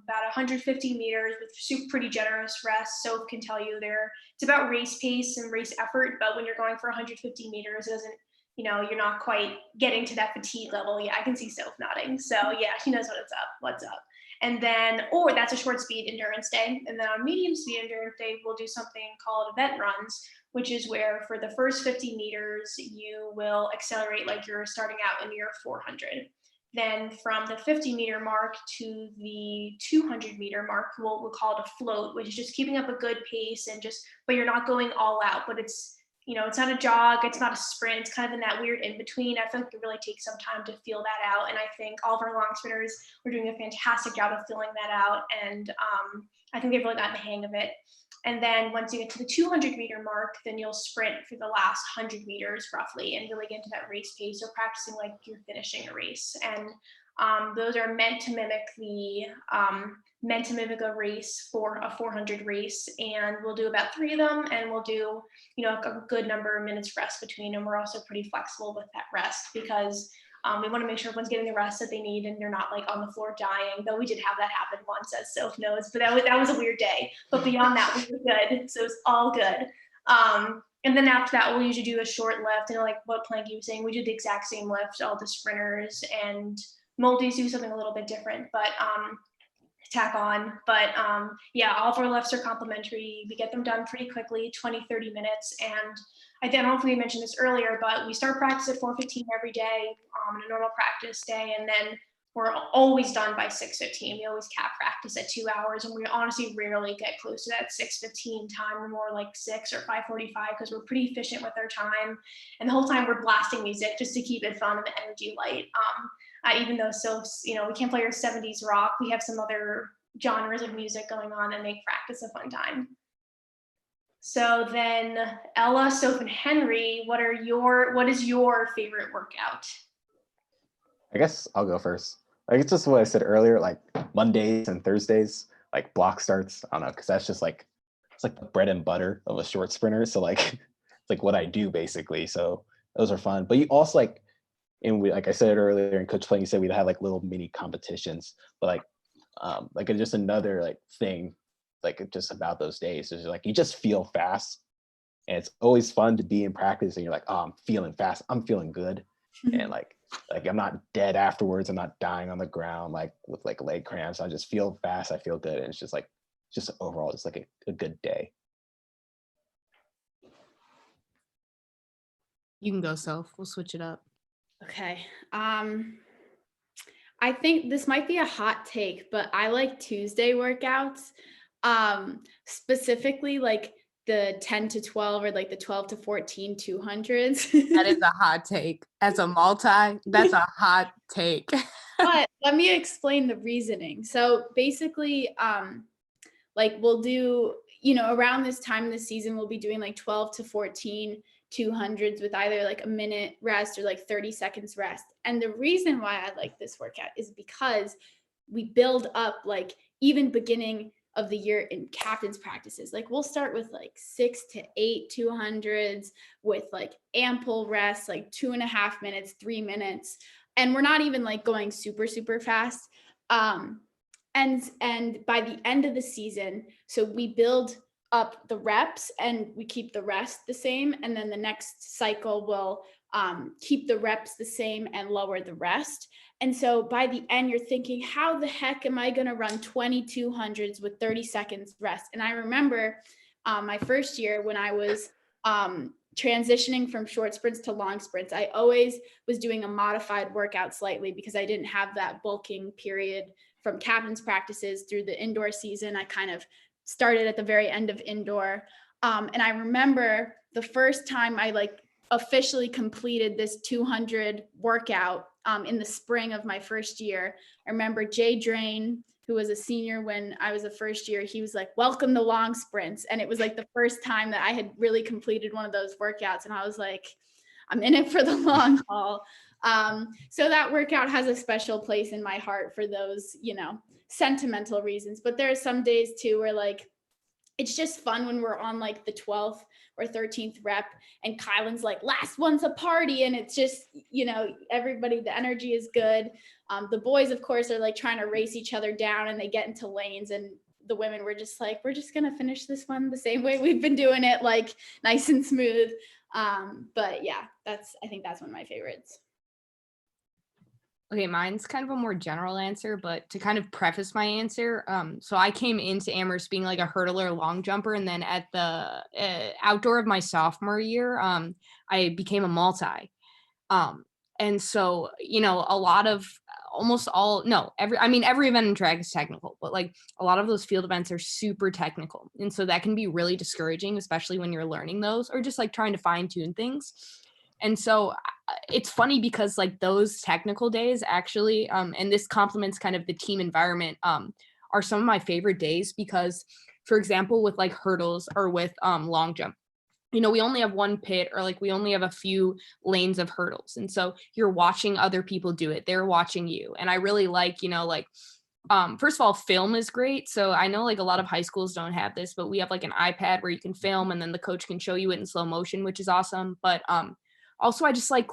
B: about 150 meters with pretty generous rest. Soph can tell you it's about race pace and race effort, but when you're going for 150 meters, it doesn't, you're not quite getting to that fatigue level. Yeah, I can see Soph nodding. So yeah, she knows what's up. And then, that's a short speed endurance day. And then on medium speed endurance day, we'll do something called event runs, which is where for the first 50 meters, you will accelerate like you're starting out in your 400. Then from the 50-meter mark to the 200-meter mark, we'll call it a float, which is just keeping up a good pace but you're not going all out, but it's not a jog, it's not a sprint, it's kind of in that weird in between. I feel like it really takes some time to feel that out. And I think all of our long sprinters were doing a fantastic job of filling that out. And I think they've really gotten the hang of it. And then once you get to the 200-meter mark, then you'll sprint for the last 100 meters roughly and really get into that race pace. So practicing like you're finishing a race. And those are meant to mimic a race for a 400 race. And we'll do about 3 of them, and we'll do, a good number of minutes rest between them. We're also pretty flexible with that rest because we want to make sure everyone's getting the rest that they need and they're not like on the floor dying, though we did have that happen once, as Soph knows, but that was a weird day. But beyond that, we were good. So it's all good. And then after that, we'll usually do a short lift, and like what Planky was saying, we do the exact same lift, all the sprinters, and multis do something a little bit different, but tack on. But yeah, all of our lifts are complimentary. We get them done pretty quickly, 20, 30 minutes. And I don't know if we mentioned this earlier, but we start practice at 4:15 every day on a normal practice day. And then we're always done by 6:15. We always cap practice at 2 hours. And we honestly rarely get close to that 6:15 time. We're more like 6 or 5:45 because we're pretty efficient with our time. And the whole time we're blasting music just to keep it fun and the energy light. Even though we can't play our 70s rock, we have some other genres of music going on and make practice a fun time. So then Ella, Soph, and Henry, what is your favorite workout?
C: I guess I'll go first. Like, it's just what I said earlier, like Mondays and Thursdays, like block starts. I don't know, because that's just like, it's like the bread and butter of a short sprinter. So like, it's like what I do basically. So those are fun. But you also like, and like I said earlier, and Coach Planky said we'd have like little mini competitions. But like just another like thing, like just about those days is like you just feel fast, and it's always fun to be in practice, and you're like, oh, I'm feeling fast, I'm feeling good, and like I'm not dead afterwards, I'm not dying on the ground like with like leg cramps. I just feel fast, I feel good, and it's just like overall just like a good day.
D: You can go, Soph. We'll switch it up.
A: Okay. I think this might be a hot take, but I like Tuesday workouts, specifically like the 10 to 12 or like the 12 to 14 200s.
D: That is a hot take. As a multi, that's a hot take.
A: But let me explain the reasoning. So basically, like we'll do, around this time in the season, we'll be doing like 12 to 14 200s with either like a minute rest or like 30 seconds rest. And the reason why I like this workout is because we build up like even beginning of the year in captain's practices. Like we'll start with like 6 to 8 200s with like ample rest, like 2.5 minutes, 3 minutes. And we're not even like going super, super fast. And by the end of the season, so we build up the reps and we keep the rest the same. And then the next cycle will keep the reps the same and lower the rest. And so by the end, you're thinking, how the heck am I going to run 2,200s with 30 seconds rest? And I remember my first year when I was transitioning from short sprints to long sprints, I always was doing a modified workout slightly because I didn't have that bulking period from captain's practices through the indoor season. I kind of started at the very end of indoor. And I remember the first time I like officially completed this 200 workout in the spring of my first year. I remember Jay Drain, who was a senior when I was a first year, he was like, welcome to long sprints. And it was like the first time that I had really completed one of those workouts. And I was like, I'm in it for the long haul. So that workout has a special place in my heart for those, sentimental reasons. But there are some days too where like it's just fun when we're on like the 12th or 13th rep and Kylan's like, last one's a party. And it's just, everybody, the energy is good. The boys, of course, are like trying to race each other down and they get into lanes, and the women were just like, we're just going to finish this one the same way we've been doing it, like nice and smooth. But yeah, I think that's one of my favorites.
D: Okay, mine's kind of a more general answer, but to kind of preface my answer, so I came into Amherst being like a hurdler, long jumper, and then at the outdoor of my sophomore year, I became a multi. And so, a lot of every event in track is technical, but like a lot of those field events are super technical. And so that can be really discouraging, especially when you're learning those or just like trying to fine tune things. And so it's funny because like those technical days actually, and this complements kind of the team environment, are some of my favorite days because, for example, with like hurdles or with long jump, we only have one pit or like we only have a few lanes of hurdles. And so you're watching other people do it. They're watching you. And I really like, first of all, film is great. So I know like a lot of high schools don't have this, but we have like an iPad where you can film and then the coach can show you it in slow motion, which is awesome. But also, I just like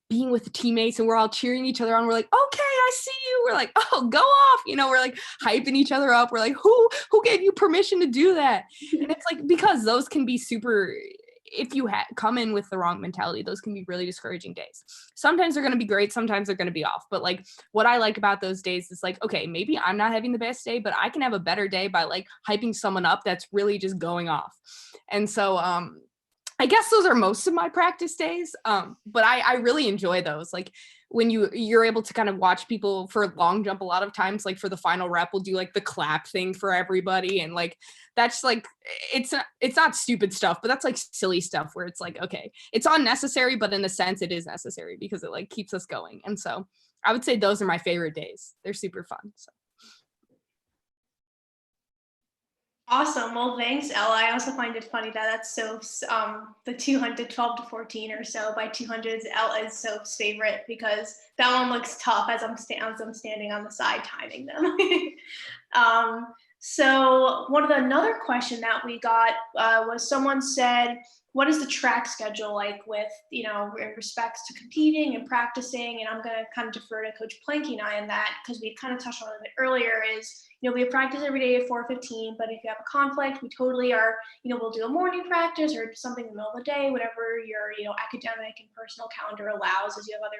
D: being with the teammates and we're all cheering each other on. We're like, okay, I see you. We're like, oh, go off. We're like hyping each other up. We're like, who gave you permission to do that? And it's like, because those can be super if you come in with the wrong mentality, those can be really discouraging days. Sometimes they're going to be great, sometimes they're going to be off. But like what I like about those days is like, okay, maybe I'm not having the best day, but I can have a better day by like hyping someone up that's really just going off. And so I guess those are most of my practice days. But I really enjoy those. Like when you're able to kind of watch people for long jump, a lot of times, like for the final rep, we'll do like the clap thing for everybody. And like, that's like, it's not stupid stuff, but that's like silly stuff where it's like, okay, it's unnecessary, but in a sense it is necessary because it like keeps us going. And so I would say those are my favorite days. They're super fun. So.
B: Awesome. Well, thanks, Ella. I also find it funny that that's Soph's, the 200, 12 to 14 or so by 200s. Ella is Soph's favorite because that one looks tough as I'm standing on the side timing them. So another question that we got was someone said, what is the track schedule like with, in respects to competing and practicing? And I'm going to kind of defer to Coach Planky and I on that because we kind of touched on it a bit earlier is, we have practice every day at 4:15, but if you have a conflict, we totally are, we'll do a morning practice or something in the middle of the day, whatever your, academic and personal calendar allows as you have other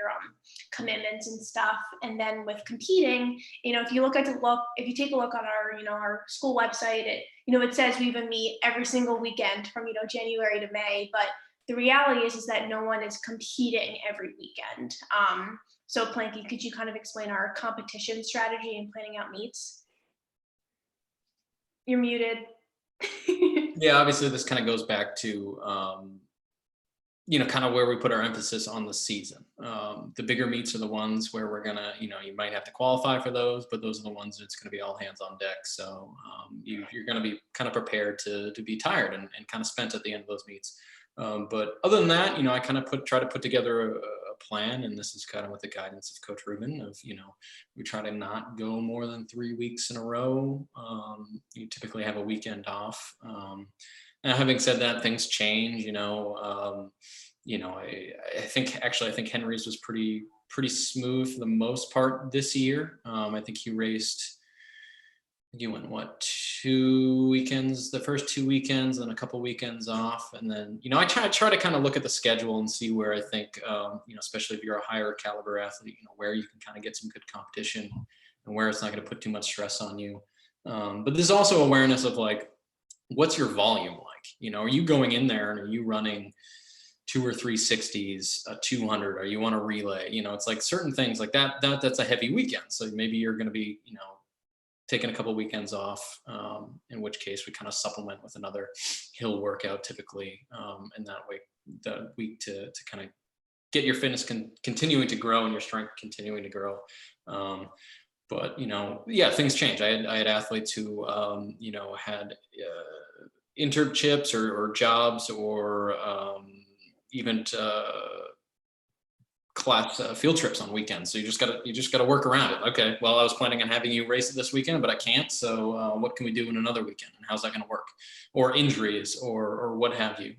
B: commitments and stuff. And then with competing, if you take a look on our school website, it says we even meet every single weekend from, January to May, but the reality is that no one is competing every weekend. So Planky, could you kind of explain our competition strategy and planning out meets? You're muted.
F: Yeah, obviously this kind of goes back to, kind of where we put our emphasis on the season. The bigger meets are the ones where we're gonna, you might have to qualify for those, but those are the ones that's gonna be all hands on deck. So you're gonna be kind of prepared to be tired and kind of spent at the end of those meets. But other than that, I kind of try to put together a plan, and this is kind of with the guidance of Coach Rubin of, we try to not go more than 3 weeks in a row. You typically have a weekend off. Now, having said that, things change, I think Henry's was pretty smooth for the most part this year. I think he raced, you went 2 weekends, the first 2 weekends and a couple weekends off. And then, I try to kind of look at the schedule and see where I think, especially if you're a higher caliber athlete, where you can kind of get some good competition and where it's not going to put too much stress on you. But there's also awareness of like, what's your volume like? Are you going in there and are you running 2 or 3 60s, a 200? Are you on a relay? It's like certain things like that, that's a heavy weekend. So maybe you're going to be, taking a couple weekends off, in which case we kind of supplement with another hill workout typically. And that way, the week to kind of get your fitness continuing to grow and your strength continuing to grow. But, things change. I had athletes who, had internships or jobs or even class field trips on weekends. So you just gotta work around it. Okay, well, I was planning on having you race it this weekend, but I can't. So what can we do in another weekend? And how's that going to work? Or injuries or what have you.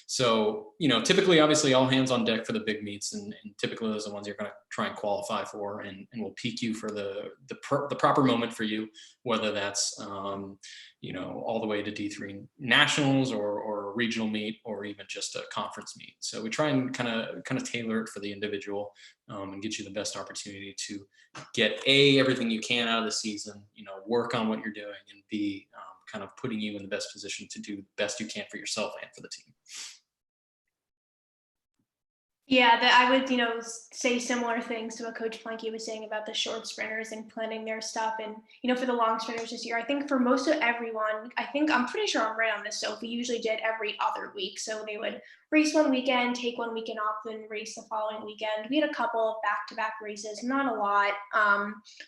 F: So, typically, obviously, all hands on deck for the big meets, and typically those are the ones you're going to try and qualify for, and will peak you for the proper moment for you, whether that's all the way to D3 nationals or a regional meet or even just a conference meet. So we try and kind of tailor it for the individual, and get you the best opportunity to get everything you can out of the season, work on what you're doing, and B, kind of putting you in the best position to do the best you can for yourself and for the team.
B: Yeah, that I would, say similar things to what Coach Planky was saying about the short sprinters and planning their stuff. And, for the long sprinters this year, I think for most of everyone, I'm pretty sure I'm right on this. So we usually did every other week. So they would race one weekend, take one weekend off, then race the following weekend. We had a couple of back-to-back races, not a lot.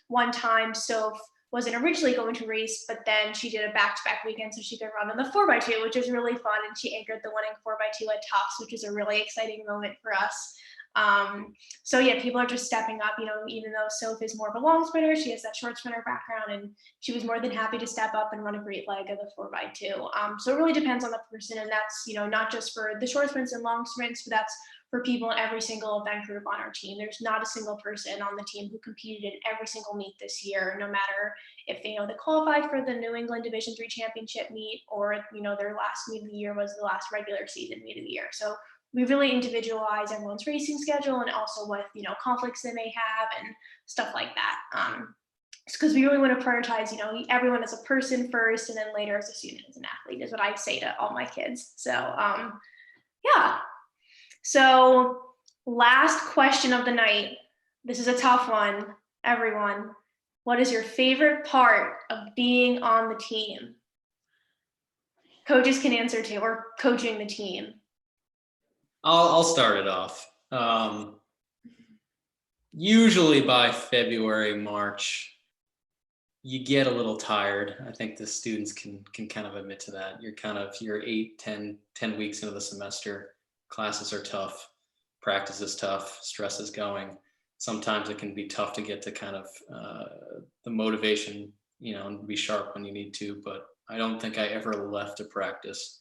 B: One time, Soph wasn't originally going to race, but then she did a back-to-back weekend so she could run on the 4x2, which was really fun. And she anchored the winning 4x2 at Tufts, which is a really exciting moment for us. So yeah, people are just stepping up, even though Soph is more of a long sprinter, she has that short sprinter background, and she was more than happy to step up and run a great leg of the 4x2. So it really depends on the person, and that's, not just for the short sprints and long sprints, but that's for people in every single event group on our team. There's not a single person on the team who competed in every single meet this year, no matter if they qualified for the New England Division III championship meet, or their last meet of the year was the last regular season meet of the year. So we really individualize everyone's racing schedule, and also what conflicts they may have and stuff like that. Because we really want to prioritize everyone as a person first, and then later as a student, as an athlete, is what I say to all my kids. So yeah. So last question of the night. This is a tough one, everyone. What is your favorite part of being on the team? Coaches can answer too, or coaching the team.
F: I'll start it off. Usually by February, March, you get a little tired. I think the students can kind of admit to that. You're 8, 10 weeks into the semester. Classes are tough. Practice is tough. Stress is going. Sometimes it can be tough to get to kind of the motivation, and be sharp when you need to. But I don't think I ever left a practice,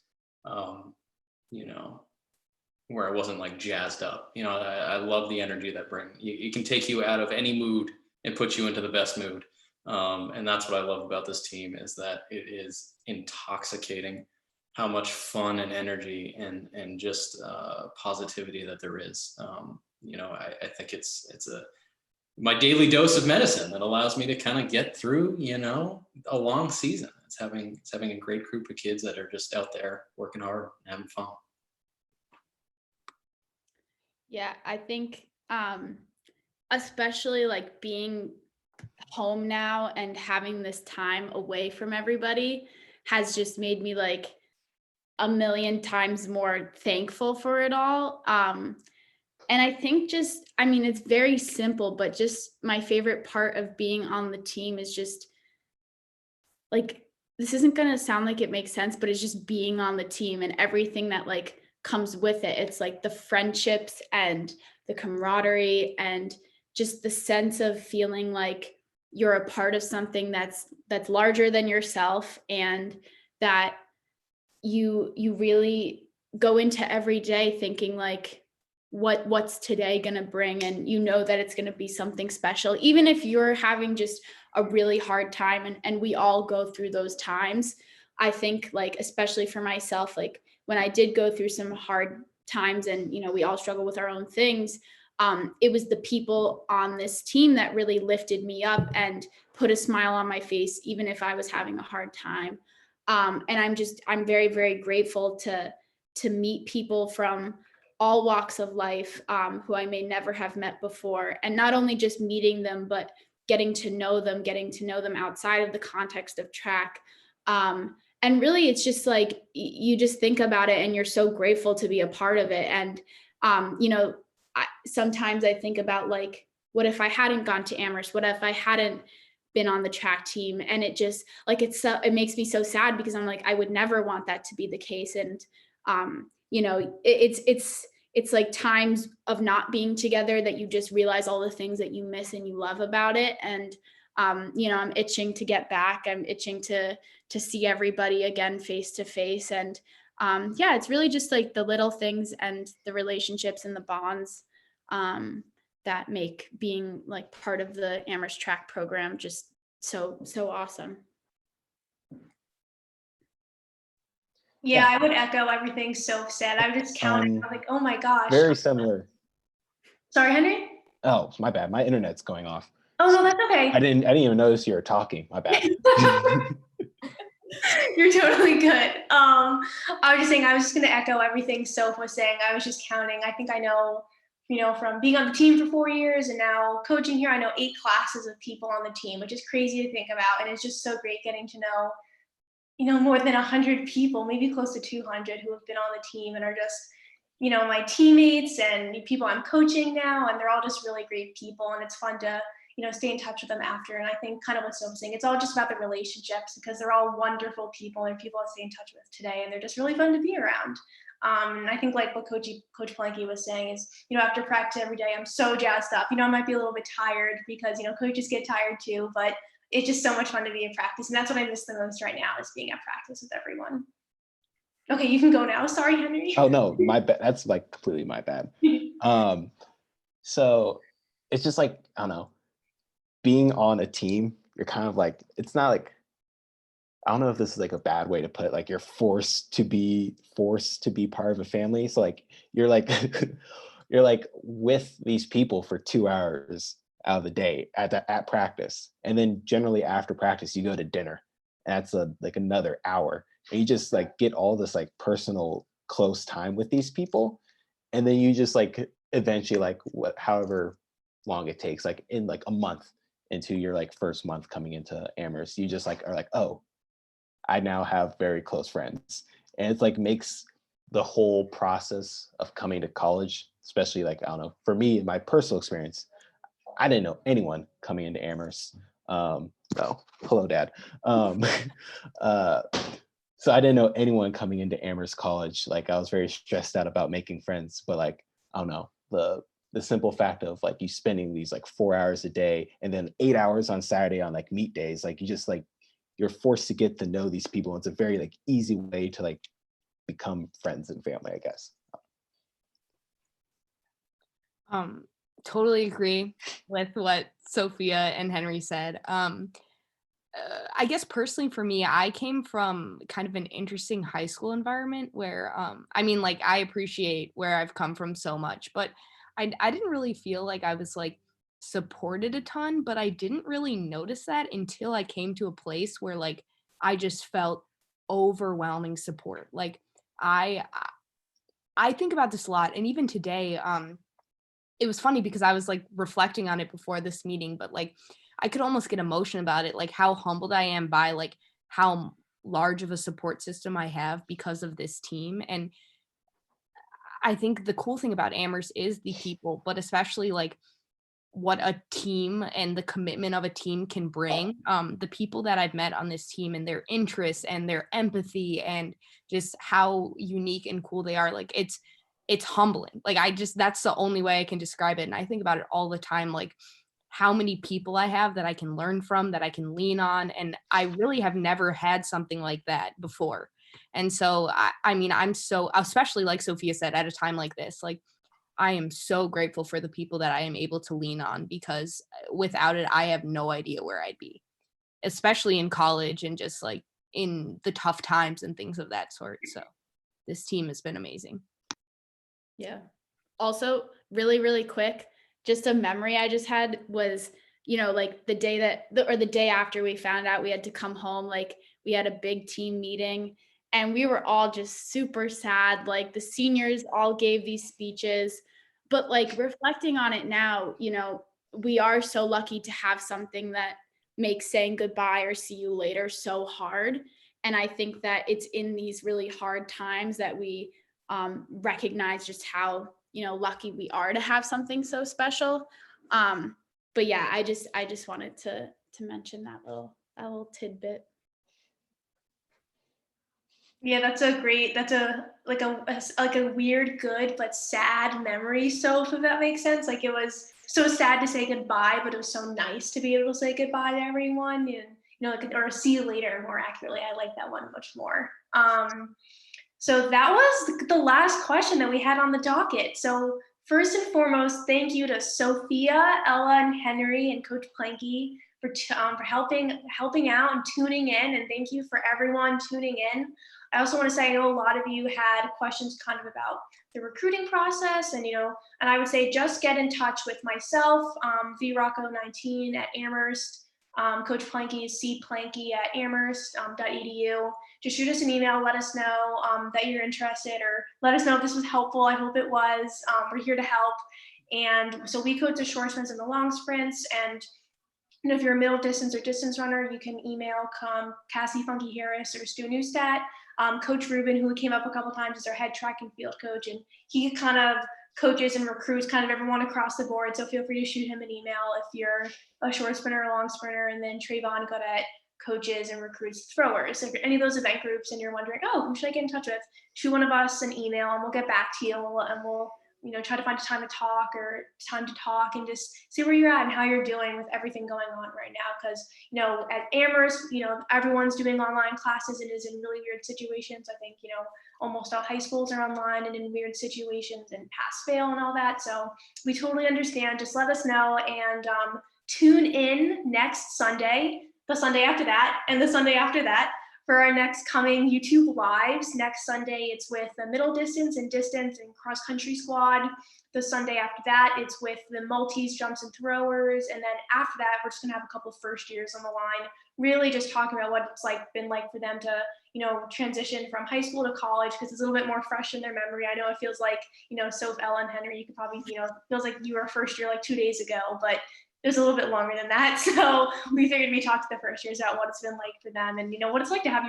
F: where I wasn't like jazzed up. I love the energy that brings. It can take you out of any mood and put you into the best mood. And that's what I love about this team, is that it is intoxicating how much fun and energy and just positivity that there is. I think it's my daily dose of medicine that allows me to kind of get through, a long season. It's having a great group of kids that are just out there working hard and having fun.
A: Yeah, I think especially like being home now and having this time away from everybody has just made me like a million times more thankful for it all. And I think it's very simple, but just my favorite part of being on the team is just like, this isn't going to sound like it makes sense, but it's just being on the team and everything that like comes with it. It's like the friendships and the camaraderie and just the sense of feeling like you're a part of something that's larger than yourself, and that you really go into every day thinking like, what's today going to bring, and that it's going to be something special, even if you're having just a really hard time, and we all go through those times. I think like, especially for myself, like when I did go through some hard times, and we all struggle with our own things, it was the people on this team that really lifted me up and put a smile on my face, even if I was having a hard time. And I'm very, very grateful to meet people from all walks of life, who I may never have met before. And not only just meeting them, but getting to know them outside of the context of track. And really, it's just like, you just think about it and you're so grateful to be a part of it. And, sometimes I think about like, what if I hadn't gone to Amherst? What if I hadn't been on the track team? And it just like, it makes me so sad, because I'm like, I would never want that to be the case. And, it's like times of not being together that you just realize all the things that you miss and you love about it. And, I'm itching to get back. I'm itching to see everybody again face to face. And it's really just like the little things and the relationships and the bonds that make being like part of the Amherst track program just so awesome.
B: Yeah, I would echo everything Soph said. I was just counting. I'm like, oh my gosh.
C: Very similar.
B: Sorry, Henry?
C: Oh, my bad. My internet's going off.
B: Oh, no, that's okay.
C: I didn't even notice you were talking. My bad.
B: You're totally good. I was just saying, I was just going to echo everything Soph was saying. I was just counting. I think I know, from being on the team for 4 years and now coaching here, I know 8 classes of people on the team, which is crazy to think about. And it's just so great getting to know, more than 100 people, maybe close to 200 who have been on the team and are just, my teammates and people I'm coaching now. And they're all just really great people. And it's fun to, stay in touch with them after. And I think kind of what Soph's saying, it's all just about the relationships, because they're all wonderful people and people I stay in touch with today. And they're just really fun to be around. And I think like what Coach Palenke was saying is, after practice every day, I'm so jazzed up. I might be a little bit tired because, coaches get tired too, but it's just so much fun to be in practice. And that's what I miss the most right now, is being at practice with everyone. Okay, you can go now. Sorry, Henry.
C: Oh no, my bad. That's like completely my bad. So it's just like, I don't know, being on a team, you're kind of like, it's not like, I don't know if this is like a bad way to put it, like you're forced to be part of a family. So like you're like you're like with these people for 2 hours out of the day at practice. And then generally after practice you go to dinner. And that's like another hour. And you just like get all this like personal close time with these people. And then you just like eventually like however long it takes, like in like a month into your like first month coming into Amherst, you just like are like, oh, I now have very close friends. And it's like makes the whole process of coming to college, especially like, I don't know, for me, in my personal experience, I didn't know anyone coming into Amherst. Oh, hello, Dad. Uh, so I didn't know anyone coming into Amherst College. Like I was very stressed out about making friends, but like, I don't know, the simple fact of like you spending these like 4 hours a day and then 8 hours on Saturday on like meet days, like you just like you're forced to get to know these people. It's a very like easy way to like become friends and family, I guess.
D: Totally agree with what Sophia and Henry said. I guess personally for me, I came from kind of an interesting high school environment where, I mean, like I appreciate where I've come from so much, but I didn't really feel like I was like supported a ton, but I didn't really notice that until I came to a place where like I just felt overwhelming support. Like I I think about this a lot, and even today, it was funny because I was like reflecting on it before this meeting, but like I could almost get emotional about it, like how humbled I am by like how large of a support system I have because of this team. And I think the cool thing about Amherst is the people, but especially like what a team and the commitment of a team can bring. The people that I've met on this team and their interests and their empathy and just how unique and cool they are, like it's humbling. Like I just that's the only way I can describe it. And I think about it all the time, like how many people I have that I can learn from, that I can lean on. And I really have never had something like that before. And so I mean, I'm so, especially like Sophia said, at a time like this, like I am so grateful for the people that I am able to lean on because without it, I have no idea where I'd be, especially in college and just like in the tough times and things of that sort. So this team has been amazing.
A: Yeah. Also, really, really quick, just a memory I just had was, like the day the day after we found out we had to come home, like we had a big team meeting and we were all just super sad. Like the seniors all gave these speeches, but like reflecting on it now, we are so lucky to have something that makes saying goodbye or see you later so hard. And I think that it's in these really hard times that we recognize just how lucky we are to have something so special. But yeah, I just wanted to mention that little tidbit.
B: Yeah, that's like a weird good but sad memory. So if that makes sense, like it was so sad to say goodbye, but it was so nice to be able to say goodbye to everyone, and like or see you later more accurately. I like that one much more. So that was the last question that we had on the docket. So first and foremost, thank you to Sophia, Ella, and Henry, and Coach Planky for helping out and tuning in. And thank you for everyone tuning in. I also want to say I know a lot of you had questions kind of about the recruiting process, and and I would say just get in touch with myself, vrocco19 at Amherst. Coach Planky is cplanky at amherst.edu. Just shoot us an email, let us know that you're interested, or let us know if this was helpful. I hope it was. We're here to help. And so we coach the short sprints and the long sprints. And if you're a middle distance or distance runner, you can email Cassie Funky Harris or Stu Neustadt. Coach Ruben, who came up a couple times, is our head track and field coach, and he kind of coaches and recruits kind of everyone across the board. So feel free to shoot him an email if you're a short sprinter or long sprinter. And then Trayvon Godet coaches and recruits throwers. If you're any of those event groups and you're wondering, oh, who should I get in touch with? Shoot one of us an email and we'll get back to you, and we'll try to find a time to talk and just see where you're at and how you're doing with everything going on right now. Because at Amherst, everyone's doing online classes and is in really weird situations. I think almost all high schools are online and in weird situations and pass fail and all that. So we totally understand. Just let us know, and tune in next Sunday, the Sunday after that, and the Sunday after that for our next coming YouTube lives. Next Sunday, it's with the middle distance and cross country squad. The Sunday after that, it's with the multis, jumps and throwers. And then after that, we're just gonna have a couple first years on the line, really just talking about what it's been like for them to, transition from high school to college, because it's a little bit more fresh in their memory. I know it feels like, Soph, Ella, and Henry, you could probably, feels like you were first year like 2 days ago, but it was a little bit longer than that. So we figured we talked to the first years about what it's been like for them, and what it's like to have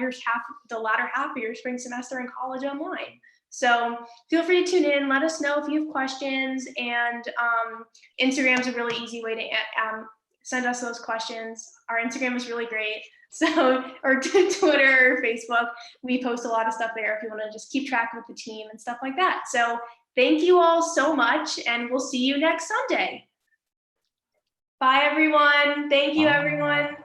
B: the latter half of your spring semester in college online. So feel free to tune in. Let us know if you have questions, and Instagram is a really easy way to send us those questions. Our Instagram is really great. So, or Twitter or Facebook, we post a lot of stuff there if you want to just keep track with the team and stuff like that. So thank you all so much, and we'll see you next Sunday. Bye, everyone. Thank you, everyone.